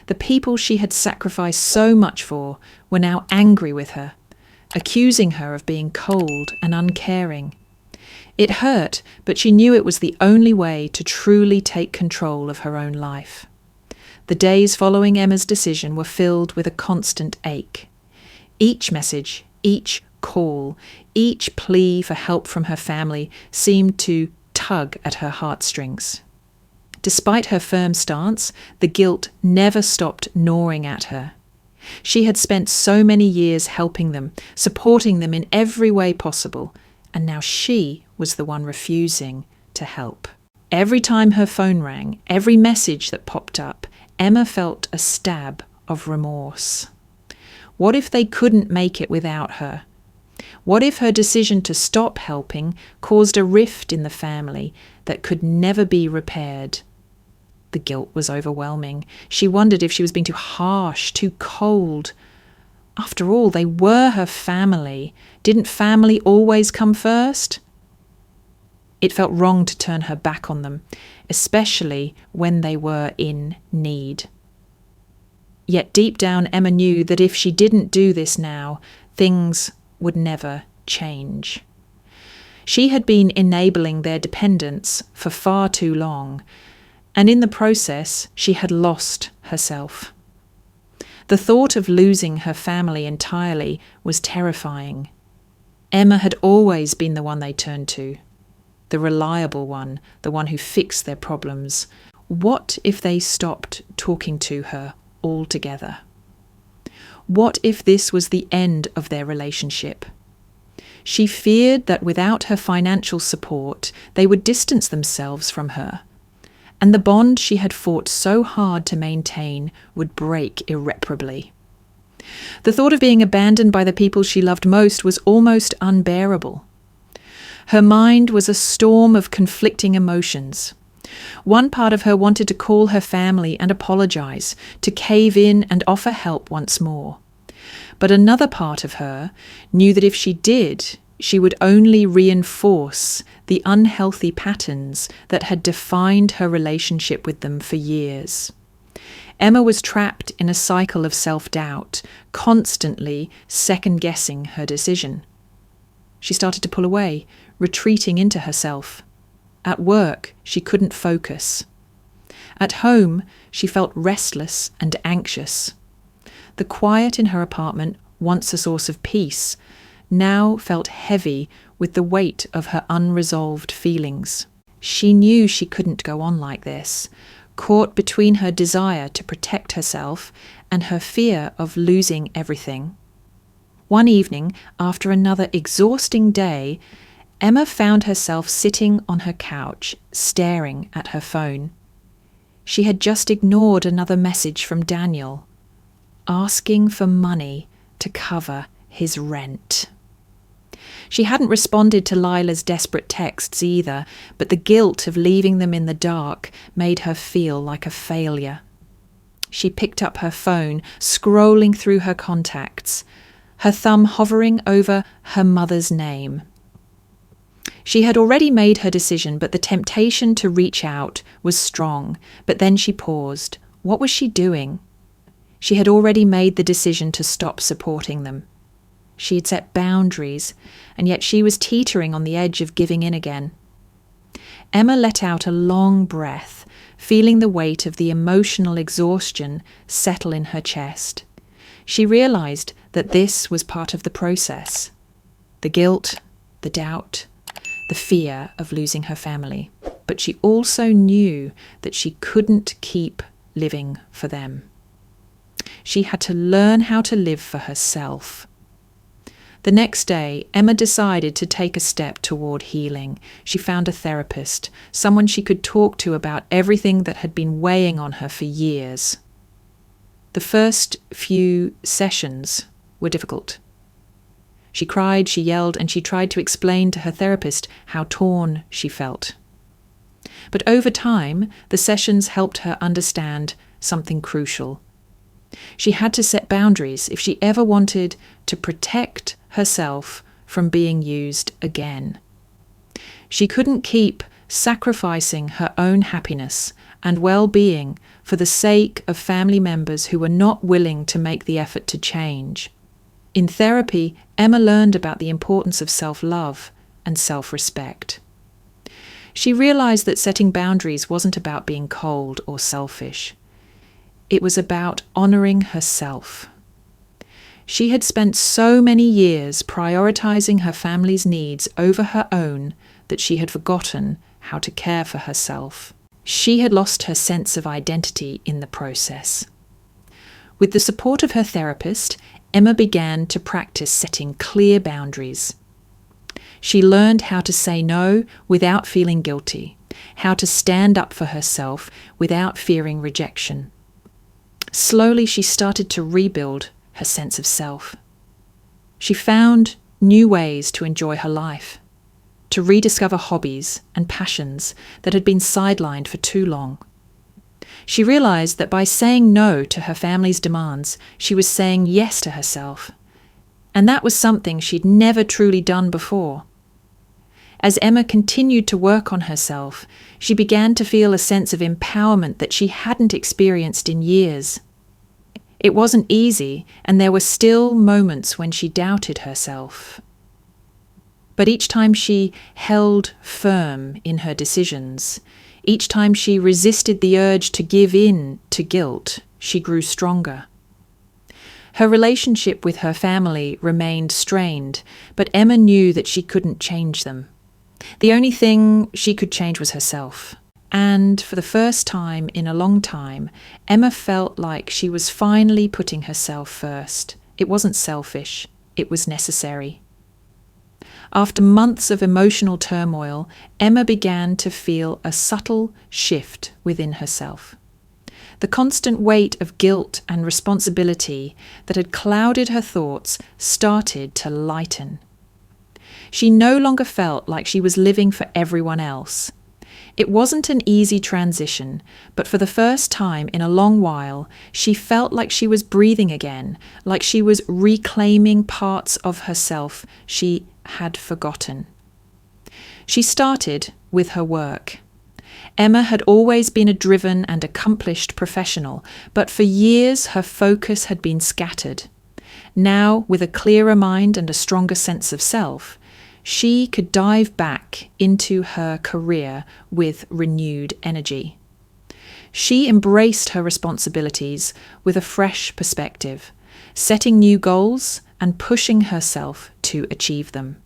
The people she had sacrificed so much for were now angry with her, accusing her of being cold and uncaring. It hurt, but she knew it was the only way to truly take control of her own life. The days following Emma's decision were filled with a constant ache. Each message, each call, each plea for help from her family seemed to tug at her heartstrings. Despite her firm stance, the guilt never stopped gnawing at her. She had spent so many years helping them, supporting them in every way possible, and now she was the one refusing to help. Every time her phone rang, every message that popped up, Emma felt a stab of remorse. What if they couldn't make it without her? What if her decision to stop helping caused a rift in the family that could never be repaired? The guilt was overwhelming. She wondered if she was being too harsh, too cold. After all, they were her family. Didn't family always come first? It felt wrong to turn her back on them, especially when they were in need. Yet deep down, Emma knew that if she didn't do this now, things would never change. She had been enabling their dependence for far too long, and in the process, she had lost herself. The thought of losing her family entirely was terrifying. Emma had always been the one they turned to, the reliable one, the one who fixed their problems. What if they stopped talking to her altogether? What if this was the end of their relationship? She feared that without her financial support, they would distance themselves from her, and the bond she had fought so hard to maintain would break irreparably. The thought of being abandoned by the people she loved most was almost unbearable. Her mind was a storm of conflicting emotions. One part of her wanted to call her family and apologize, to cave in and offer help once more. But another part of her knew that if she did, she would only reinforce the unhealthy patterns that had defined her relationship with them for years. Emma was trapped in a cycle of self-doubt, constantly second-guessing her decision. She started to pull away, retreating into herself. At work, she couldn't focus. At home, she felt restless and anxious. The quiet in her apartment, once a source of peace, now felt heavy with the weight of her unresolved feelings. She knew she couldn't go on like this, caught between her desire to protect herself and her fear of losing everything. One evening, after another exhausting day, Emma found herself sitting on her couch, staring at her phone. She had just ignored another message from Daniel, asking for money to cover his rent. She hadn't responded to Lila's desperate texts either, but the guilt of leaving them in the dark made her feel like a failure. She picked up her phone, scrolling through her contacts, her thumb hovering over her mother's name. She had already made her decision, but the temptation to reach out was strong. But then she paused. What was she doing? She had already made the decision to stop supporting them. She had set boundaries, and yet she was teetering on the edge of giving in again. Emma let out a long breath, feeling the weight of the emotional exhaustion settle in her chest. She realized that this was part of the process. The guilt, the doubt, the fear of losing her family. But she also knew that she couldn't keep living for them. She had to learn how to live for herself. The next day, Emma decided to take a step toward healing. She found a therapist, someone she could talk to about everything that had been weighing on her for years. The first few sessions were difficult. She cried, she yelled, and she tried to explain to her therapist how torn she felt. But over time, the sessions helped her understand something crucial. She had to set boundaries if she ever wanted to protect herself from being used again. She couldn't keep sacrificing her own happiness and well-being for the sake of family members who were not willing to make the effort to change. In therapy, Emma learned about the importance of self-love and self-respect. She realized that setting boundaries wasn't about being cold or selfish. It was about honoring herself. She had spent so many years prioritizing her family's needs over her own that she had forgotten how to care for herself. She had lost her sense of identity in the process. With the support of her therapist, Emma began to practice setting clear boundaries. She learned how to say no without feeling guilty, how to stand up for herself without fearing rejection. Slowly, she started to rebuild her sense of self. She found new ways to enjoy her life, to rediscover hobbies and passions that had been sidelined for too long. She realized that by saying no to her family's demands, she was saying yes to herself. And that was something she'd never truly done before. As Emma continued to work on herself, she began to feel a sense of empowerment that she hadn't experienced in years. It wasn't easy, and there were still moments when she doubted herself. But each time she held firm in her decisions, each time she resisted the urge to give in to guilt, she grew stronger. Her relationship with her family remained strained, but Emma knew that she couldn't change them. The only thing she could change was herself. And for the first time in a long time, Emma felt like she was finally putting herself first. It wasn't selfish, it was necessary. After months of emotional turmoil, Emma began to feel a subtle shift within herself. The constant weight of guilt and responsibility that had clouded her thoughts started to lighten. She no longer felt like she was living for everyone else. It wasn't an easy transition, but for the first time in a long while, she felt like she was breathing again, like she was reclaiming parts of herself she had forgotten. She started with her work. Emma had always been a driven and accomplished professional, but for years her focus had been scattered. Now, with a clearer mind and a stronger sense of self, she could dive back into her career with renewed energy. She embraced her responsibilities with a fresh perspective, setting new goals and pushing herself to achieve them.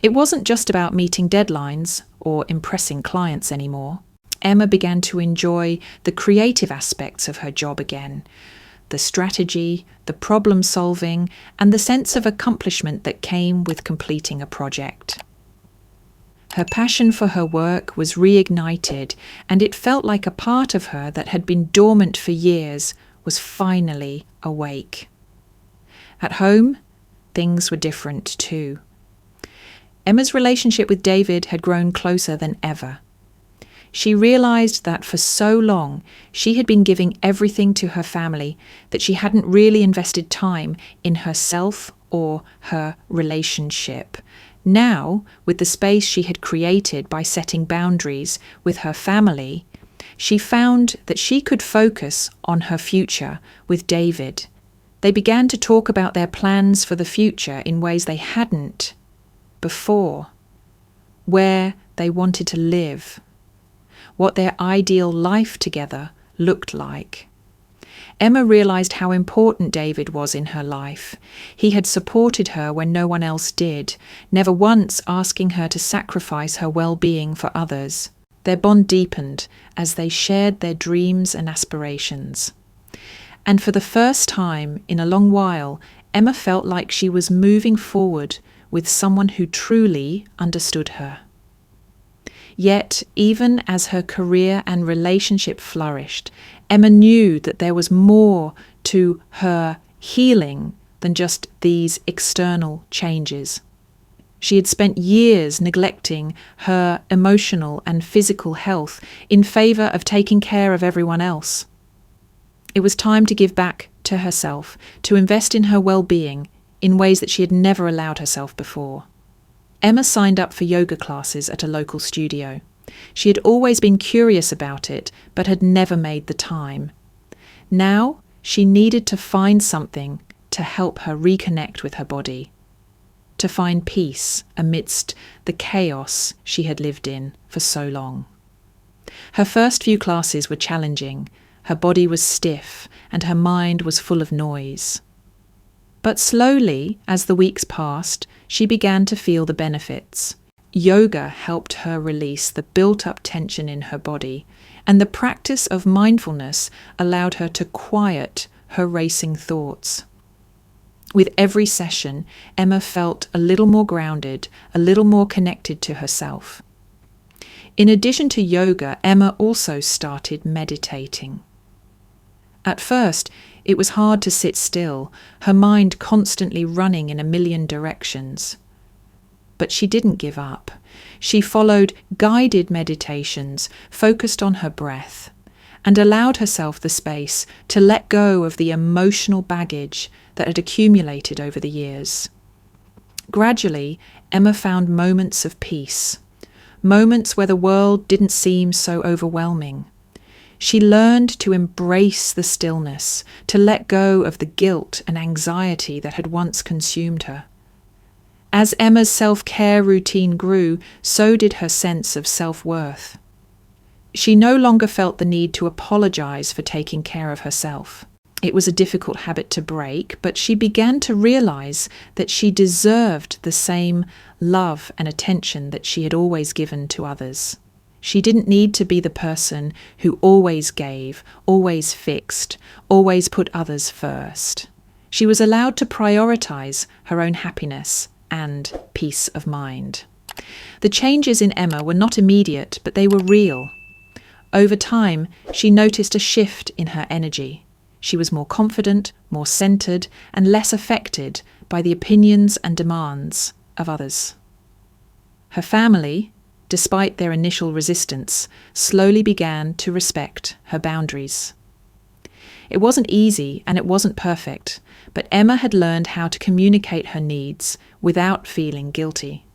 It wasn't just about meeting deadlines or impressing clients anymore. Emma began to enjoy the creative aspects of her job again, the strategy, the problem solving, and the sense of accomplishment that came with completing a project. Her passion for her work was reignited, and it felt like a part of her that had been dormant for years was finally awake. At home, things were different too. Emma's relationship with David had grown closer than ever. She realized that for so long she had been giving everything to her family that she hadn't really invested time in herself or her relationship. Now, with the space she had created by setting boundaries with her family, she found that she could focus on her future with David. They began to talk about their plans for the future in ways they hadn't before, where they wanted to live, what their ideal life together looked like. Emma realized how important David was in her life. He had supported her when no one else did, never once asking her to sacrifice her well-being for others. Their bond deepened as they shared their dreams and aspirations. And for the first time in a long while, Emma felt like she was moving forward with someone who truly understood her. Yet, even as her career and relationship flourished, Emma knew that there was more to her healing than just these external changes. She had spent years neglecting her emotional and physical health in favour of taking care of everyone else. It was time to give back to herself, to invest in her well-being in ways that she had never allowed herself before. Emma signed up for yoga classes at a local studio. She had always been curious about it, but had never made the time. Now, she needed to find something to help her reconnect with her body, to find peace amidst the chaos she had lived in for so long. Her first few classes were challenging. Her body was stiff, and her mind was full of noise. But slowly, as the weeks passed, she began to feel the benefits. Yoga helped her release the built-up tension in her body, and the practice of mindfulness allowed her to quiet her racing thoughts. With every session, Emma felt a little more grounded, a little more connected to herself. In addition to yoga, Emma also started meditating. At first, it was hard to sit still, her mind constantly running in a million directions. But she didn't give up. She followed guided meditations, focused on her breath, and allowed herself the space to let go of the emotional baggage that had accumulated over the years. Gradually, Emma found moments of peace, moments where the world didn't seem so overwhelming. She learned to embrace the stillness, to let go of the guilt and anxiety that had once consumed her. As Emma's self-care routine grew, so did her sense of self-worth. She no longer felt the need to apologize for taking care of herself. It was a difficult habit to break, but she began to realize that she deserved the same love and attention that she had always given to others. She didn't need to be the person who always gave, always fixed, always put others first. She was allowed to prioritize her own happiness and peace of mind. The changes in Emma were not immediate, but they were real. Over time, she noticed a shift in her energy. She was more confident, more centered, and less affected by the opinions and demands of others. Her family, despite their initial resistance, slowly began to respect her boundaries. It wasn't easy and it wasn't perfect, but Emma had learned how to communicate her needs without feeling guilty.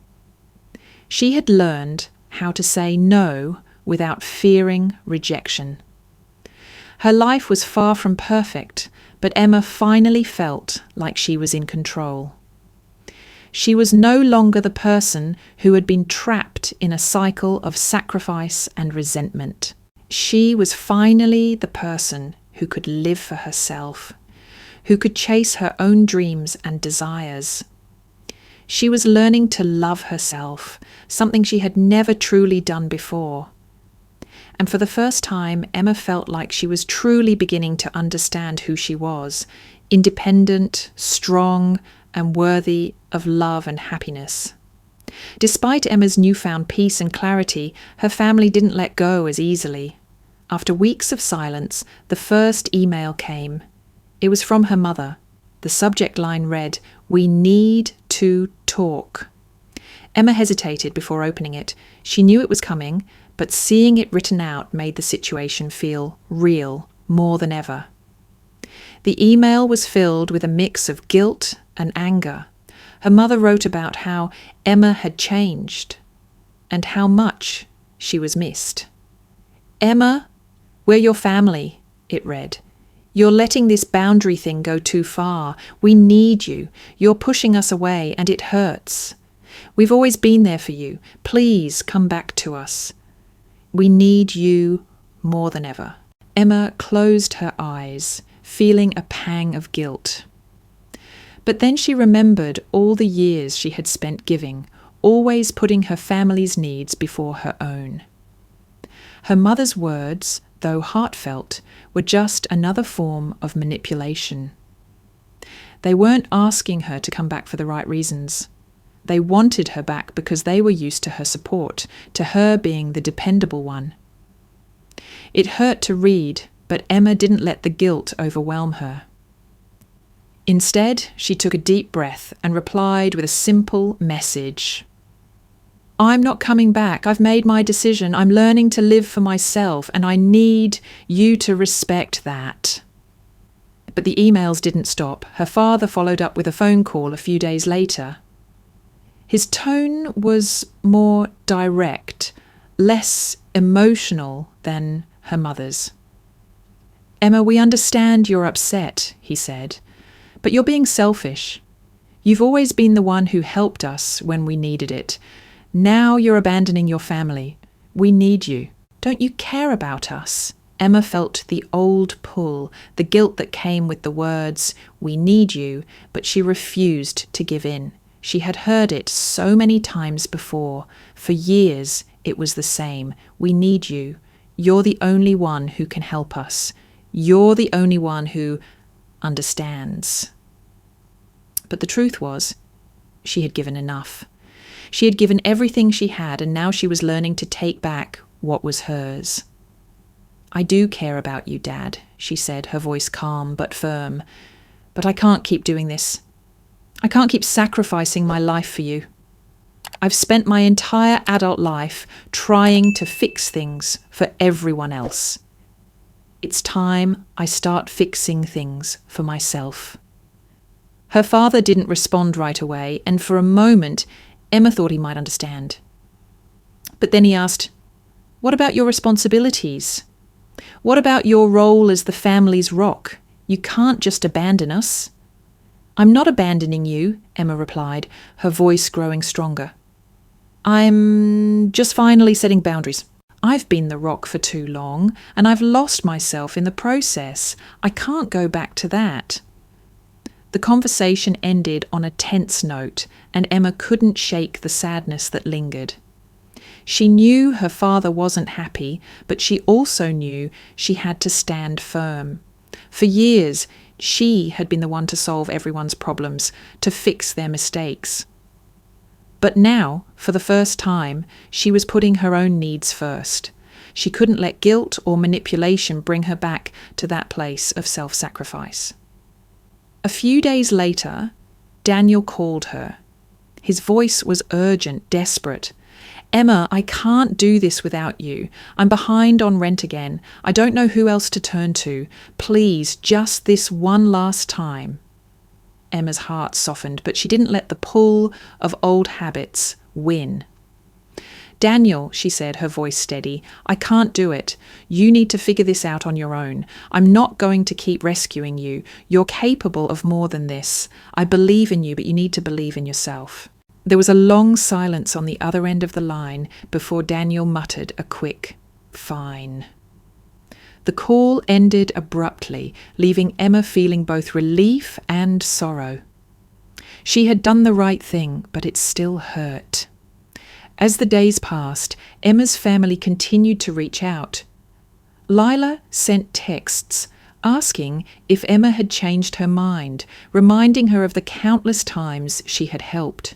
She had learned how to say no without fearing rejection. Her life was far from perfect, but Emma finally felt like she was in control. She was no longer the person who had been trapped in a cycle of sacrifice and resentment. She was finally the person who could live for herself, who could chase her own dreams and desires. She was learning to love herself, something she had never truly done before. And for the first time, Emma felt like she was truly beginning to understand who she was, independent, strong, and worthy of love and happiness. Despite Emma's newfound peace and clarity, her family didn't let go as easily. After weeks of silence, the first email came. It was from her mother. The subject line read, "We need to talk." Emma hesitated before opening it. She knew it was coming, but seeing it written out made the situation feel real more than ever. The email was filled with a mix of guilt and anger. Her mother wrote about how Emma had changed and how much she was missed. "Emma, we're your family," it read. "You're letting this boundary thing go too far. We need you. You're pushing us away and it hurts. We've always been there for you. Please come back to us. We need you more than ever." Emma closed her eyes, feeling a pang of guilt. But then she remembered all the years she had spent giving, always putting her family's needs before her own. Her mother's words, though heartfelt, were just another form of manipulation. They weren't asking her to come back for the right reasons. They wanted her back because they were used to her support, to her being the dependable one. It hurt to read, but Emma didn't let the guilt overwhelm her. Instead, she took a deep breath and replied with a simple message. "I'm not coming back. I've made my decision. I'm learning to live for myself, and I need you to respect that." But the emails didn't stop. Her father followed up with a phone call a few days later. His tone was more direct, less emotional than her mother's. "Emma, we understand you're upset," he said, "but you're being selfish. You've always been the one who helped us when we needed it. Now you're abandoning your family. We need you. Don't you care about us?" Emma felt the old pull, the guilt that came with the words, "We need you," but she refused to give in. She had heard it so many times before. For years, it was the same. "We need you. You're the only one who can help us. You're the only one who..." understands. But the truth was, she had given enough. She had given everything she had, and now she was learning to take back what was hers. "I do care about you, Dad," she said, her voice calm but firm. "But I can't keep doing this. I can't keep sacrificing my life for you. I've spent my entire adult life trying to fix things for everyone else. It's time I start fixing things for myself." Her father didn't respond right away, and for a moment, Emma thought he might understand. But then he asked, "What about your responsibilities? What about your role as the family's rock? You can't just abandon us." "I'm not abandoning you," Emma replied, her voice growing stronger. "I'm just finally setting boundaries. I've been the rock for too long, and I've lost myself in the process. I can't go back to that." The conversation ended on a tense note, and Emma couldn't shake the sadness that lingered. She knew her father wasn't happy, but she also knew she had to stand firm. For years, she had been the one to solve everyone's problems, to fix their mistakes. But now, for the first time, she was putting her own needs first. She couldn't let guilt or manipulation bring her back to that place of self-sacrifice. A few days later, Daniel called her. His voice was urgent, desperate. "Emma, I can't do this without you. I'm behind on rent again. I don't know who else to turn to. Please, just this one last time." Emma's heart softened, but she didn't let the pull of old habits win. "Daniel," she said, her voice steady, "I can't do it. You need to figure this out on your own. I'm not going to keep rescuing you. You're capable of more than this. I believe in you, but you need to believe in yourself." There was a long silence on the other end of the line before Daniel muttered a quick, "Fine." The call ended abruptly, leaving Emma feeling both relief and sorrow. She had done the right thing, but it still hurt. As the days passed, Emma's family continued to reach out. Lila sent texts asking if Emma had changed her mind, reminding her of the countless times she had helped.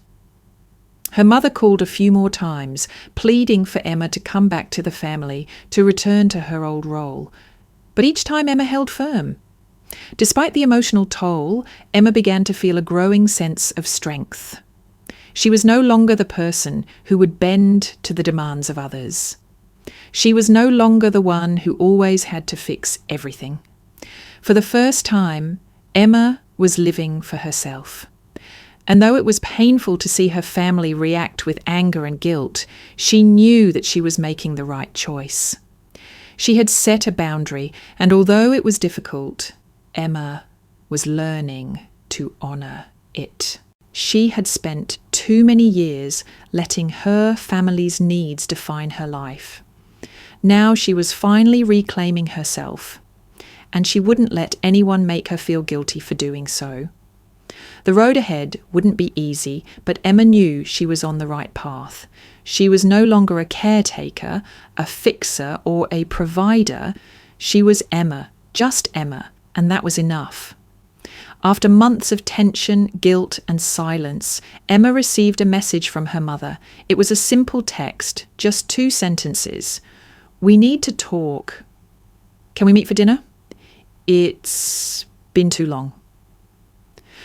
Her mother called a few more times, pleading for Emma to come back to the family, to return to her old role. But each time Emma held firm. Despite the emotional toll, Emma began to feel a growing sense of strength. She was no longer the person who would bend to the demands of others. She was no longer the one who always had to fix everything. For the first time, Emma was living for herself. And though it was painful to see her family react with anger and guilt, she knew that she was making the right choice. She had set a boundary, and although it was difficult, Emma was learning to honour it. She had spent too many years letting her family's needs define her life. Now she was finally reclaiming herself, and she wouldn't let anyone make her feel guilty for doing so. The road ahead wouldn't be easy, but Emma knew she was on the right path. She was no longer a caretaker, a fixer, or a provider. She was Emma, just Emma, and that was enough. After months of tension, guilt, and silence, Emma received a message from her mother. It was a simple text, just 2 sentences. "We need to talk. Can we meet for dinner? It's been too long."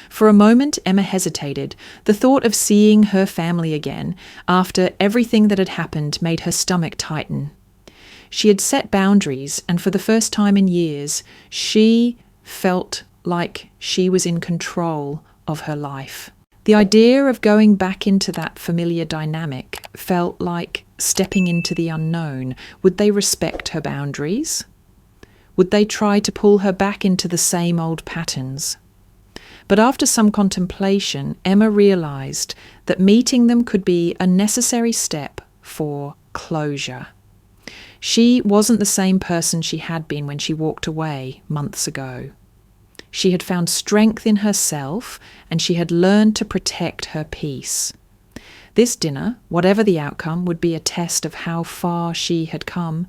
For a moment, Emma hesitated. The thought of seeing her family again, after everything that had happened, made her stomach tighten. She had set boundaries, and for the first time in years, she felt like she was in control of her life. The idea of going back into that familiar dynamic felt like stepping into the unknown. Would they respect her boundaries? Would they try to pull her back into the same old patterns? But after some contemplation, Emma realised that meeting them could be a necessary step for closure. She wasn't the same person she had been when she walked away months ago. She had found strength in herself, and she had learned to protect her peace. This dinner, whatever the outcome, would be a test of how far she had come,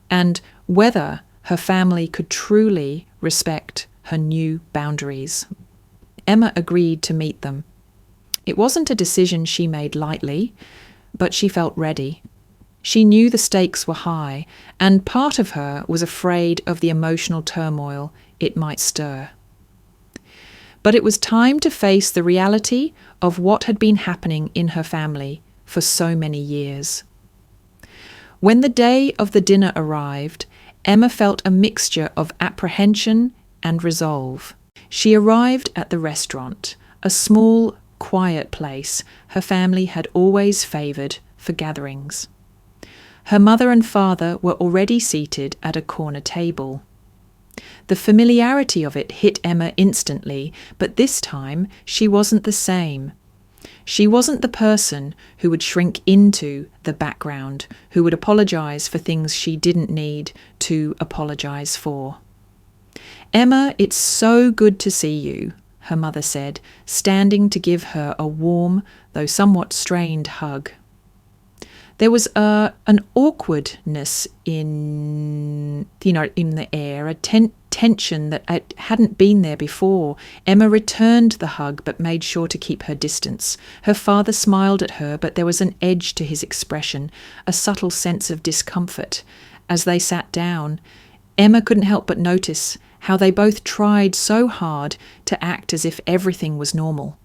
and whether her family could truly respect her new boundaries. Emma agreed to meet them. It wasn't a decision she made lightly, but she felt ready. She knew the stakes were high, and part of her was afraid of the emotional turmoil it might stir. But it was time to face the reality of what had been happening in her family for so many years. When the day of the dinner arrived, Emma felt a mixture of apprehension and resolve. She arrived at the restaurant, a small, quiet place her family had always favoured for gatherings. Her mother and father were already seated at a corner table. The familiarity of it hit Emma instantly, but this time she wasn't the same. She wasn't the person who would shrink into the background, who would apologise for things she didn't need to apologise for. "Emma, it's so good to see you," her mother said, standing to give her a warm, though somewhat strained hug. There was an awkwardness in the air, a tension that hadn't been there before. Emma returned the hug, but made sure to keep her distance. Her father smiled at her, but there was an edge to his expression, a subtle sense of discomfort. As they sat down, Emma couldn't help but notice how they both tried so hard to act as if everything was normal.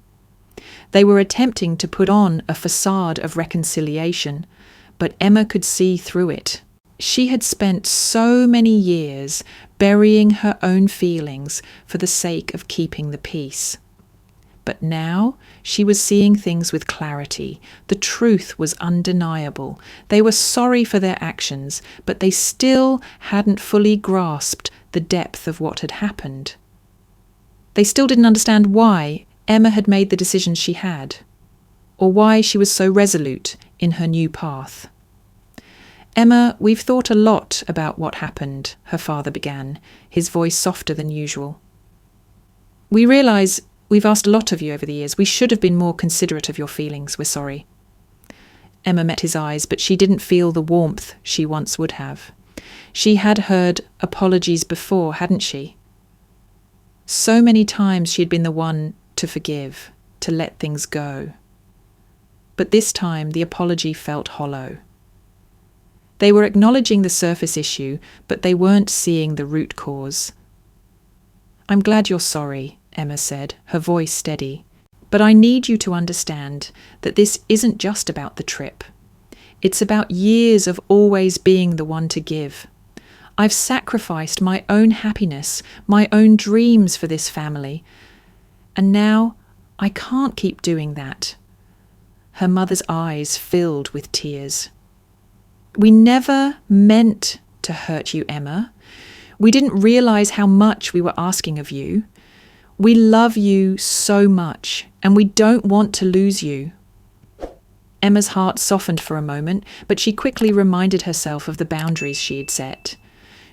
They were attempting to put on a facade of reconciliation, but Emma could see through it. She had spent so many years burying her own feelings for the sake of keeping the peace. But now she was seeing things with clarity. The truth was undeniable. They were sorry for their actions, but they still hadn't fully grasped the depth of what had happened. They still didn't understand why Emma had made the decisions she had, or why she was so resolute in her new path. "Emma, we've thought a lot about what happened," her father began, his voice softer than usual. "We realise we've asked a lot of you over the years. We should have been more considerate of your feelings. We're sorry." Emma met his eyes, but she didn't feel the warmth she once would have. She had heard apologies before, hadn't she? So many times she had been the one to forgive, to let things go. But this time the apology felt hollow. They were acknowledging the surface issue, but they weren't seeing the root cause. "I'm glad you're sorry," Emma said, her voice steady. "But I need you to understand that this isn't just about the trip. It's about years of always being the one to give. I've sacrificed my own happiness, my own dreams for this family. And now I can't keep doing that." Her mother's eyes filled with tears. "We never meant to hurt you, Emma. We didn't realise how much we were asking of you. We love you so much, and we don't want to lose you." Emma's heart softened for a moment, but she quickly reminded herself of the boundaries she had set.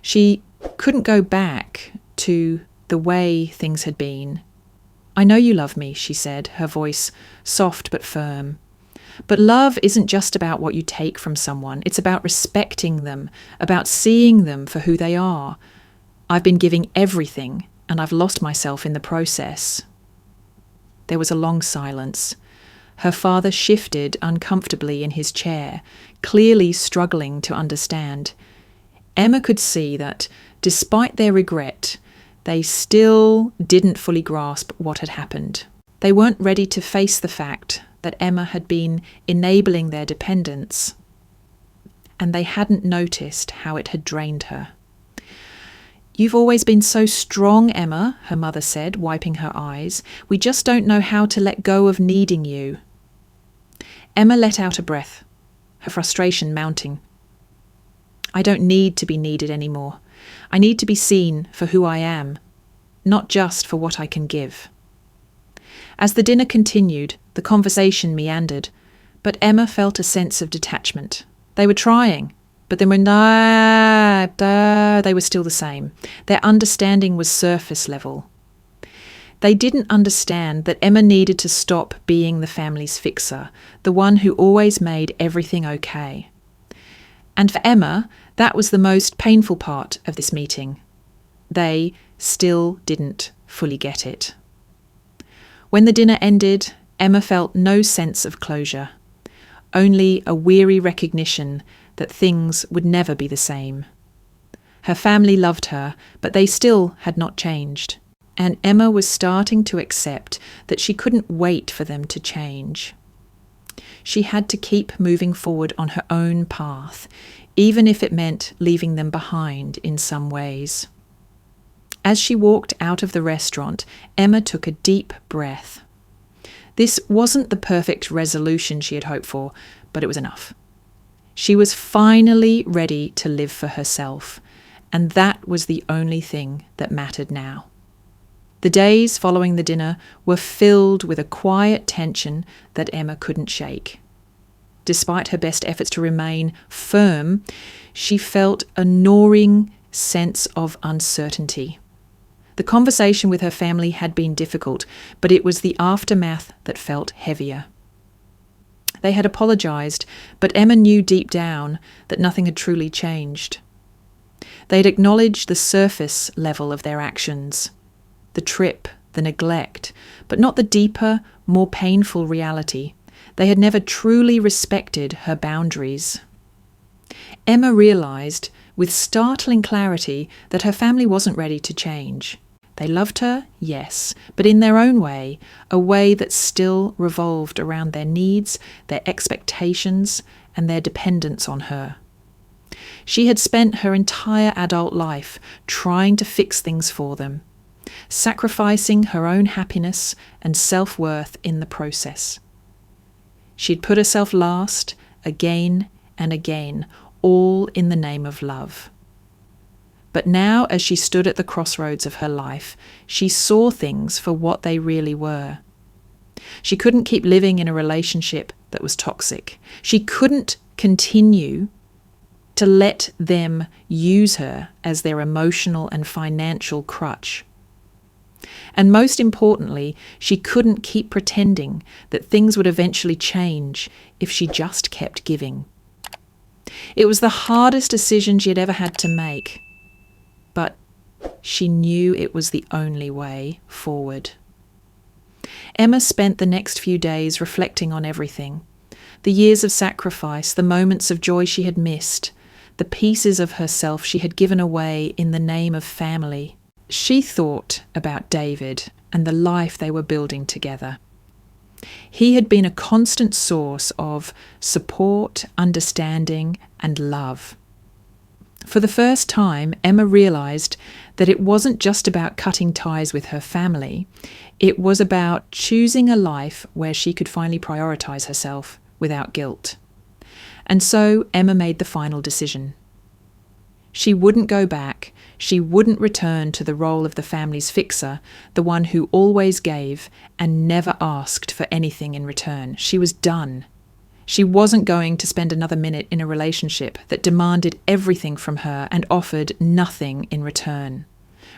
She couldn't go back to the way things had been. "I know you love me," she said, her voice soft but firm. "But love isn't just about what you take from someone. It's about respecting them, about seeing them for who they are. I've been giving everything, and I've lost myself in the process." There was a long silence. Her father shifted uncomfortably in his chair, clearly struggling to understand. Emma could see that, despite their regret, they still didn't fully grasp what had happened. They weren't ready to face the fact that Emma had been enabling their dependence, and they hadn't noticed how it had drained her. "You've always been so strong, Emma," her mother said, wiping her eyes. "We just don't know how to let go of needing you." Emma let out a breath, her frustration mounting. "I don't need to be needed anymore. I need to be seen for who I am, not just for what I can give." As the dinner continued, the conversation meandered, but Emma felt a sense of detachment. They were trying, but they were still the same. Their understanding was surface level. They didn't understand that Emma needed to stop being the family's fixer, the one who always made everything okay. And for Emma, that was the most painful part of this meeting. They still didn't fully get it. When the dinner ended, Emma felt no sense of closure, only a weary recognition that things would never be the same. Her family loved her, but they still had not changed, and Emma was starting to accept that she couldn't wait for them to change. She had to keep moving forward on her own path, even if it meant leaving them behind in some ways. As she walked out of the restaurant, Emma took a deep breath. This wasn't the perfect resolution she had hoped for, but it was enough. She was finally ready to live for herself, and that was the only thing that mattered now. The days following the dinner were filled with a quiet tension that Emma couldn't shake. Despite her best efforts to remain firm, she felt a gnawing sense of uncertainty. The conversation with her family had been difficult, but it was the aftermath that felt heavier. They had apologised, but Emma knew deep down that nothing had truly changed. They'd acknowledged the surface level of their actions, the trip, the neglect, but not the deeper, more painful reality. They had never truly respected her boundaries. Emma realised with startling clarity that her family wasn't ready to change. They loved her, yes, but in their own way, a way that still revolved around their needs, their expectations, and their dependence on her. She had spent her entire adult life trying to fix things for them, sacrificing her own happiness and self-worth in the process. She'd put herself last, again and again, all in the name of love. But now, as she stood at the crossroads of her life, she saw things for what they really were. She couldn't keep living in a relationship that was toxic. She couldn't continue to let them use her as their emotional and financial crutch. And most importantly, she couldn't keep pretending that things would eventually change if she just kept giving. It was the hardest decision she had ever had to make, but she knew it was the only way forward. Emma spent the next few days reflecting on everything. The years of sacrifice, the moments of joy she had missed, the pieces of herself she had given away in the name of family. She thought about David and the life they were building together. He had been a constant source of support, understanding, and love. For the first time, Emma realised that it wasn't just about cutting ties with her family. It was about choosing a life where she could finally prioritise herself without guilt. And so Emma made the final decision. She wouldn't go back. She wouldn't return to the role of the family's fixer, the one who always gave and never asked for anything in return. She was done. She wasn't going to spend another minute in a relationship that demanded everything from her and offered nothing in return.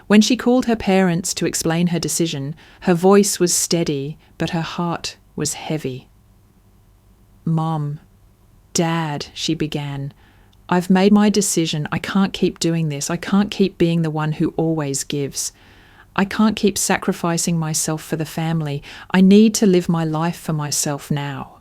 When she called her parents to explain her decision, her voice was steady, but her heart was heavy. "Mom, Dad," she began, "I've made my decision. I can't keep doing this. I can't keep being the one who always gives. I can't keep sacrificing myself for the family. I need to live my life for myself now."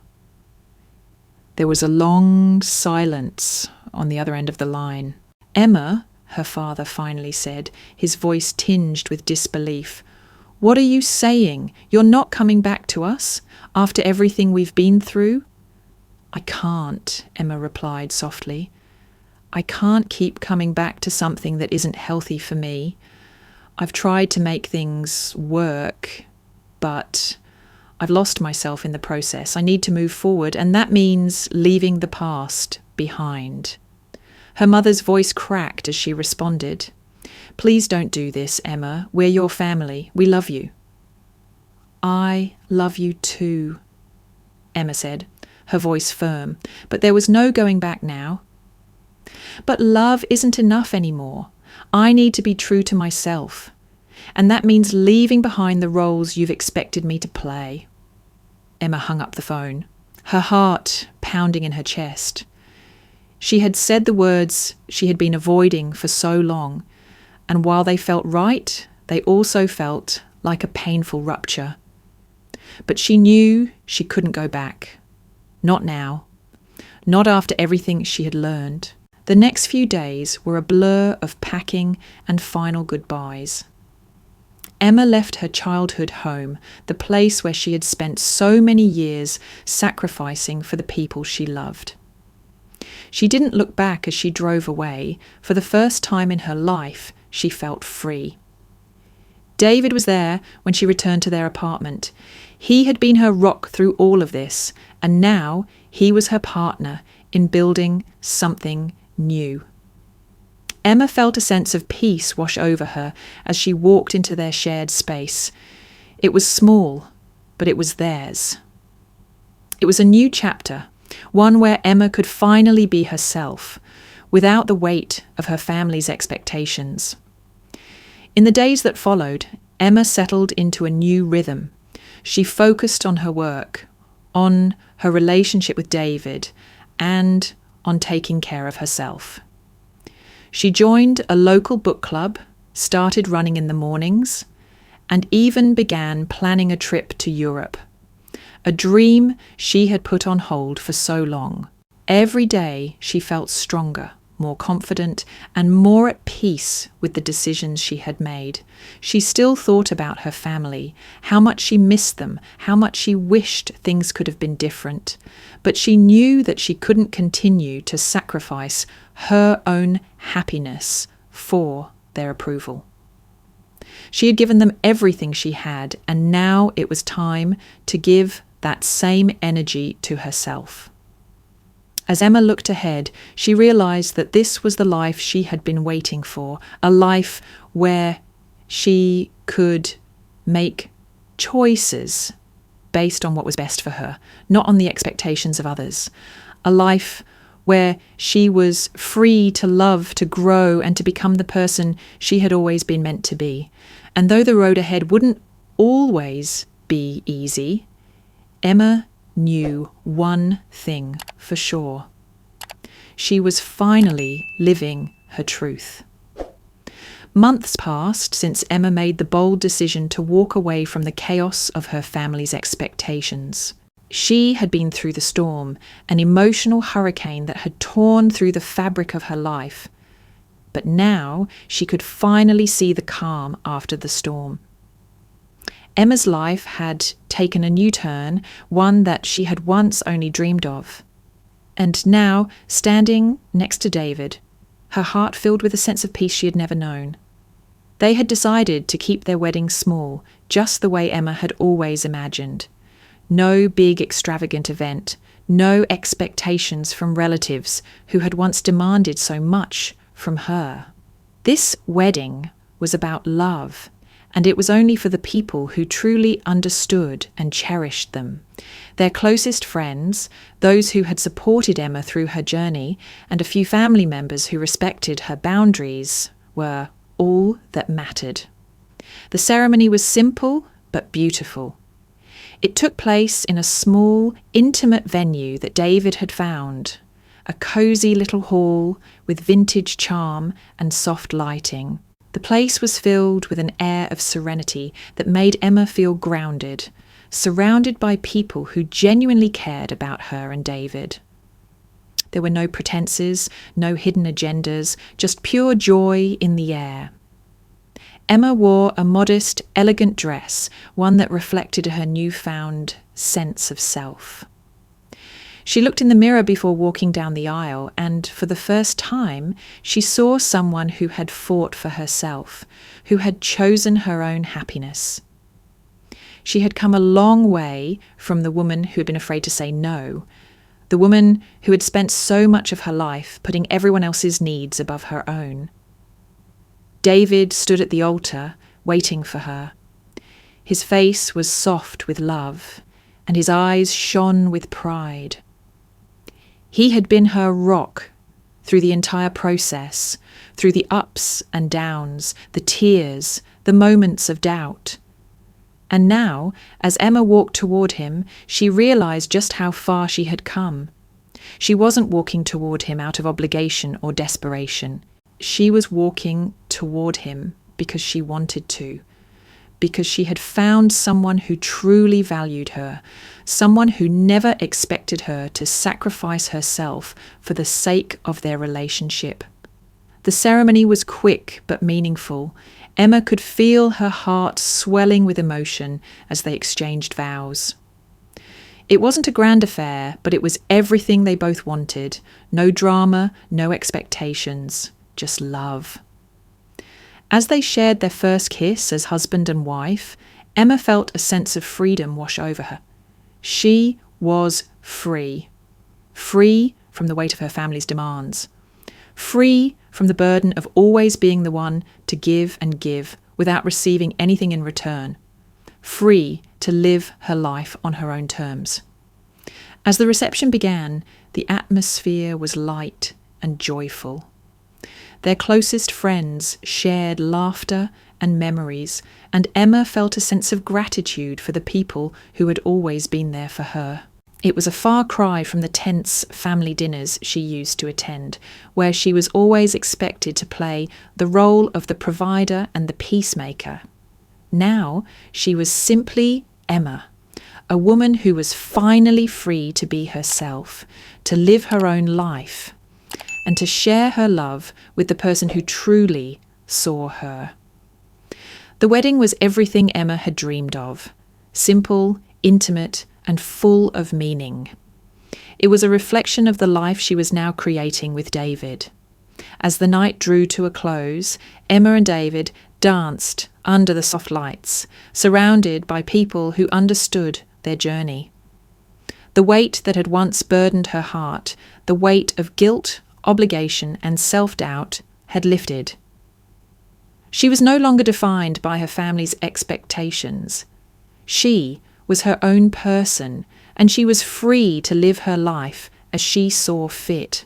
There was a long silence on the other end of the line. "Emma," her father finally said, his voice tinged with disbelief, "what are you saying? You're not coming back to us after everything we've been through?" "I can't," Emma replied softly. "I can't keep coming back to something that isn't healthy for me. I've tried to make things work, but I've lost myself in the process. I need to move forward, and that means leaving the past behind." Her mother's voice cracked as she responded, "Please don't do this, Emma. We're your family. We love you." "I love you too," Emma said, her voice firm, but there was no going back now. "But love isn't enough anymore. I need to be true to myself, and that means leaving behind the roles you've expected me to play." Emma hung up the phone, her heart pounding in her chest. She had said the words she had been avoiding for so long, and while they felt right, they also felt like a painful rupture. But she knew she couldn't go back. Not now. Not after everything she had learned. The next few days were a blur of packing and final goodbyes. Emma left her childhood home, the place where she had spent so many years sacrificing for the people she loved. She didn't look back as she drove away. For the first time in her life, she felt free. David was there when she returned to their apartment. He had been her rock through all of this, and now he was her partner in building something new. Emma felt a sense of peace wash over her as she walked into their shared space. It was small, but it was theirs. It was a new chapter, one where Emma could finally be herself, without the weight of her family's expectations. In the days that followed, Emma settled into a new rhythm. She focused on her work, on her relationship with David, and on taking care of herself. She joined a local book club, started running in the mornings, and even began planning a trip to Europe, a dream she had put on hold for so long. Every day she felt stronger, more confident, and more at peace with the decisions she had made. She still thought about her family, how much she missed them, how much she wished things could have been different. But she knew that she couldn't continue to sacrifice her own happiness for their approval. She had given them everything she had, and now it was time to give that same energy to herself. As Emma looked ahead, she realised that this was the life she had been waiting for, a life where she could make choices based on what was best for her, not on the expectations of others. A life where she was free to love, to grow, and to become the person she had always been meant to be. And though the road ahead wouldn't always be easy, Emma knew one thing for sure. She was finally living her truth. Months passed since Emma made the bold decision to walk away from the chaos of her family's expectations. She had been through the storm, an emotional hurricane that had torn through the fabric of her life. But now she could finally see the calm after the storm. Emma's life had taken a new turn, one that she had once only dreamed of. And now, standing next to David, her heart filled with a sense of peace she had never known. They had decided to keep their wedding small, just the way Emma had always imagined. No big extravagant event, no expectations from relatives who had once demanded so much from her. This wedding was about love, and it was only for the people who truly understood and cherished them. Their closest friends, those who had supported Emma through her journey, and a few family members who respected her boundaries were all that mattered. The ceremony was simple but beautiful. It took place in a small, intimate venue that David had found, a cosy little hall with vintage charm and soft lighting. The place was filled with an air of serenity that made Emma feel grounded, surrounded by people who genuinely cared about her and David. There were no pretenses, no hidden agendas, just pure joy in the air. Emma wore a modest, elegant dress, one that reflected her newfound sense of self. She looked in the mirror before walking down the aisle, and for the first time, she saw someone who had fought for herself, who had chosen her own happiness. She had come a long way from the woman who had been afraid to say no, the woman who had spent so much of her life putting everyone else's needs above her own. David stood at the altar, waiting for her. His face was soft with love, and his eyes shone with pride. He had been her rock through the entire process, through the ups and downs, the tears, the moments of doubt. And now, as Emma walked toward him, she realized just how far she had come. She wasn't walking toward him out of obligation or desperation. She was walking toward him because she wanted to, because she had found someone who truly valued her, someone who never expected her to sacrifice herself for the sake of their relationship. The ceremony was quick but meaningful. Emma could feel her heart swelling with emotion as they exchanged vows. It wasn't a grand affair, but it was everything they both wanted. No drama, no expectations, just love. As they shared their first kiss as husband and wife, Emma felt a sense of freedom wash over her. She was free. Free from the weight of her family's demands. Free from the burden of always being the one to give and give without receiving anything in return. Free to live her life on her own terms. As the reception began, the atmosphere was light and joyful. Their closest friends shared laughter and memories, and Emma felt a sense of gratitude for the people who had always been there for her. It was a far cry from the tense family dinners she used to attend, where she was always expected to play the role of the provider and the peacemaker. Now she was simply Emma, a woman who was finally free to be herself, to live her own life, and to share her love with the person who truly saw her. The wedding was everything Emma had dreamed of, simple, intimate, and full of meaning. It was a reflection of the life she was now creating with David. As the night drew to a close, Emma and David danced under the soft lights, surrounded by people who understood their journey. The weight that had once burdened her heart, the weight of guilt, obligation, and self-doubt, had lifted. She was no longer defined by her family's expectations. She was her own person, and she was free to live her life as she saw fit.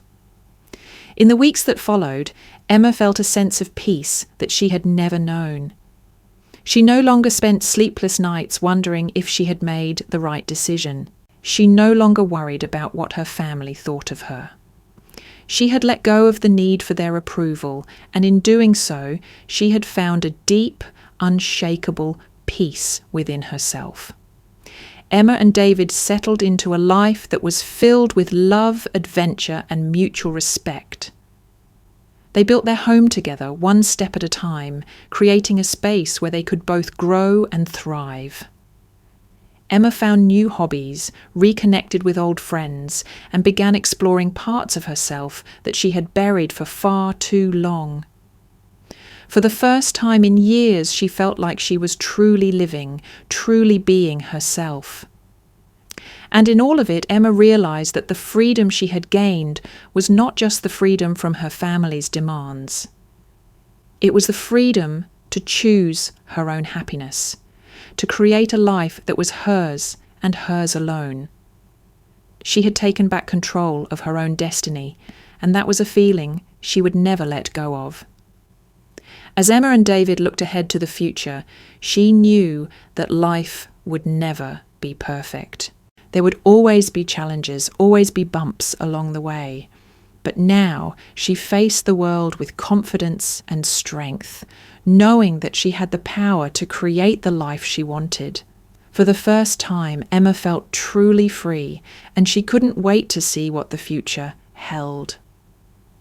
In the weeks that followed, Emma felt a sense of peace that she had never known. She no longer spent sleepless nights wondering if she had made the right decision. She no longer worried about what her family thought of her. She had let go of the need for their approval, and in doing so, she had found a deep, unshakable peace within herself. Emma and David settled into a life that was filled with love, adventure, and mutual respect. They built their home together, one step at a time, creating a space where they could both grow and thrive. Emma found new hobbies, reconnected with old friends, and began exploring parts of herself that she had buried for far too long. For the first time in years, she felt like she was truly living, truly being herself. And in all of it, Emma realized that the freedom she had gained was not just the freedom from her family's demands. It was the freedom to choose her own happiness, to create a life that was hers and hers alone. She had taken back control of her own destiny, and that was a feeling she would never let go of. As Emma and David looked ahead to the future, she knew that life would never be perfect. There would always be challenges, always be bumps along the way. But now she faced the world with confidence and strength, knowing that she had the power to create the life she wanted. For the first time, Emma felt truly free, and she couldn't wait to see what the future held.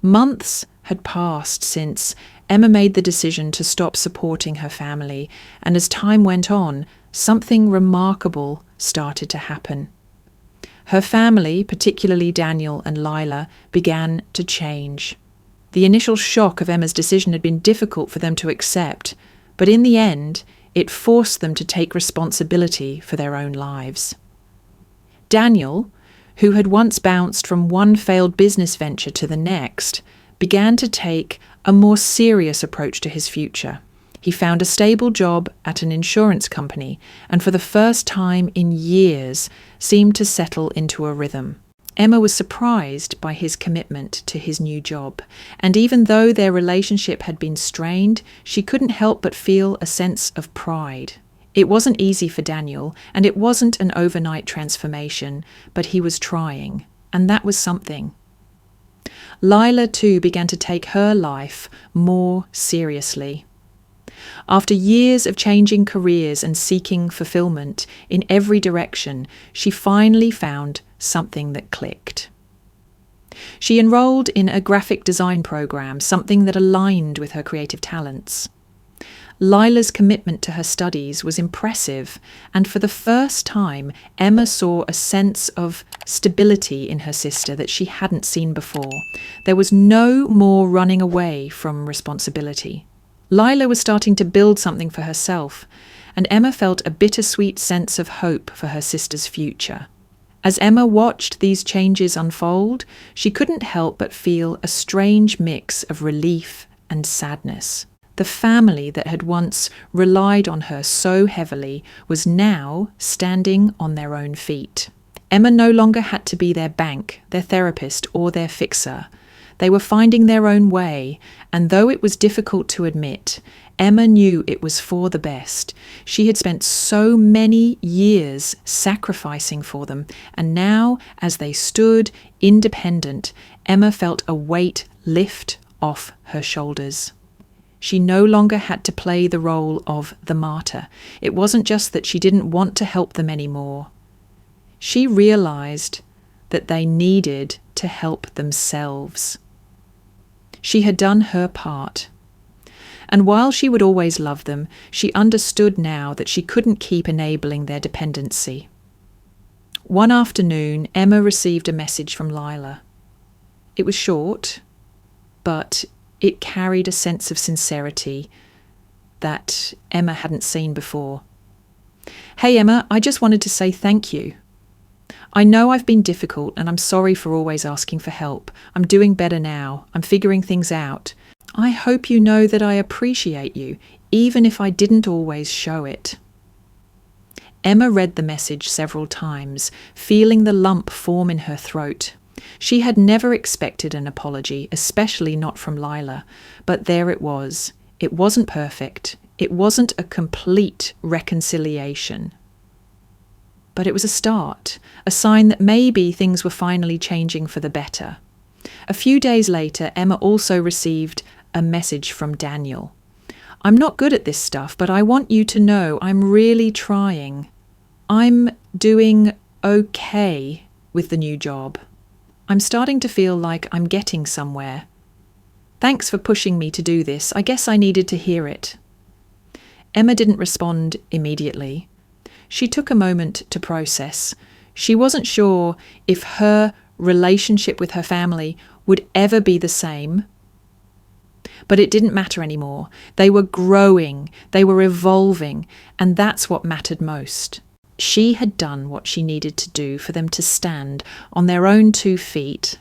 Months had passed since Emma made the decision to stop supporting her family, and as time went on, something remarkable started to happen. Her family, particularly Daniel and Lila, began to change. The initial shock of Emma's decision had been difficult for them to accept, but in the end, it forced them to take responsibility for their own lives. Daniel, who had once bounced from one failed business venture to the next, began to take a more serious approach to his future. He found a stable job at an insurance company, and for the first time in years seemed to settle into a rhythm. Emma was surprised by his commitment to his new job, and even though their relationship had been strained, she couldn't help but feel a sense of pride. It wasn't easy for Daniel, and it wasn't an overnight transformation, but he was trying, and that was something. Lila too began to take her life more seriously. After years of changing careers and seeking fulfillment in every direction, she finally found something that clicked. She enrolled in a graphic design program, something that aligned with her creative talents. Lila's commitment to her studies was impressive, and for the first time, Emma saw a sense of stability in her sister that she hadn't seen before. There was no more running away from responsibility. Lila was starting to build something for herself, and Emma felt a bittersweet sense of hope for her sister's future. As Emma watched these changes unfold, she couldn't help but feel a strange mix of relief and sadness. The family that had once relied on her so heavily was now standing on their own feet. Emma no longer had to be their bank, their therapist, or their fixer. They were finding their own way, and though it was difficult to admit, Emma knew it was for the best. She had spent so many years sacrificing for them, and now, as they stood independent, Emma felt a weight lift off her shoulders. She no longer had to play the role of the martyr. It wasn't just that she didn't want to help them anymore. She realized that they needed to help themselves. She had done her part. And while she would always love them, she understood now that she couldn't keep enabling their dependency. One afternoon, Emma received a message from Lila. It was short, but it carried a sense of sincerity that Emma hadn't seen before. "Hey Emma, I just wanted to say thank you. I know I've been difficult and I'm sorry for always asking for help. I'm doing better now. I'm figuring things out. I hope you know that I appreciate you, even if I didn't always show it." Emma read the message several times, feeling the lump form in her throat. She had never expected an apology, especially not from Lila, but there it was. It wasn't perfect. It wasn't a complete reconciliation. But it was a start, a sign that maybe things were finally changing for the better. A few days later, Emma also received a message from Daniel. "I'm not good at this stuff, but I want you to know I'm really trying. I'm doing okay with the new job. I'm starting to feel like I'm getting somewhere. Thanks for pushing me to do this. I guess I needed to hear it." Emma didn't respond immediately. She took a moment to process. She wasn't sure if her relationship with her family would ever be the same. But it didn't matter anymore. They were growing, they were evolving, and that's what mattered most. She had done what she needed to do for them to stand on their own 2 feet,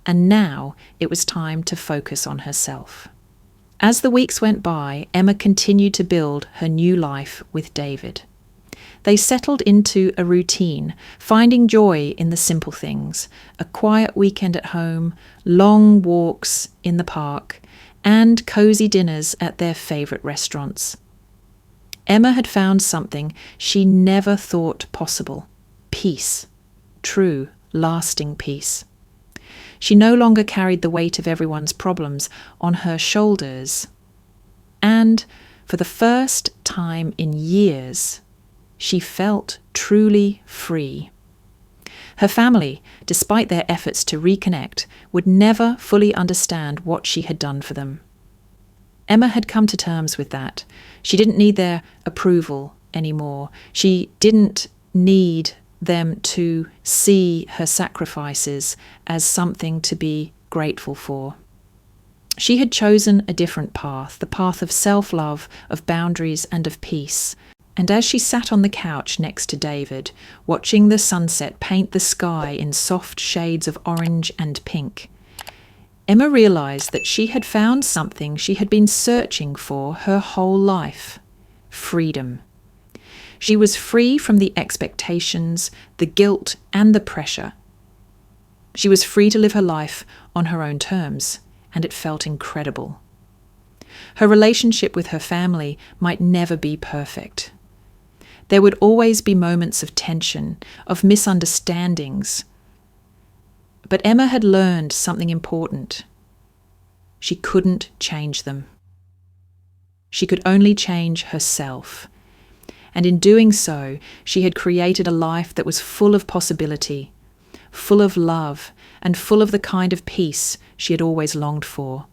and now it was time to focus on herself. As the weeks went by, Emma continued to build her new life with David. They settled into a routine, finding joy in the simple things: a quiet weekend at home, long walks in the park, and cozy dinners at their favourite restaurants. Emma had found something she never thought possible: peace, true, lasting peace. She no longer carried the weight of everyone's problems on her shoulders. And for the first time in years, she felt truly free. Her family, despite their efforts to reconnect, would never fully understand what she had done for them. Emma had come to terms with that. She didn't need their approval anymore. She didn't need them to see her sacrifices as something to be grateful for. She had chosen a different path, the path of self-love, of boundaries, and of peace. And as she sat on the couch next to David, watching the sunset paint the sky in soft shades of orange and pink, Emma realised that she had found something she had been searching for her whole life: freedom. She was free from the expectations, the guilt, and the pressure. She was free to live her life on her own terms, and it felt incredible. Her relationship with her family might never be perfect. There would always be moments of tension, of misunderstandings. But Emma had learned something important. She couldn't change them. She could only change herself. And in doing so, she had created a life that was full of possibility, full of love, and full of the kind of peace she had always longed for.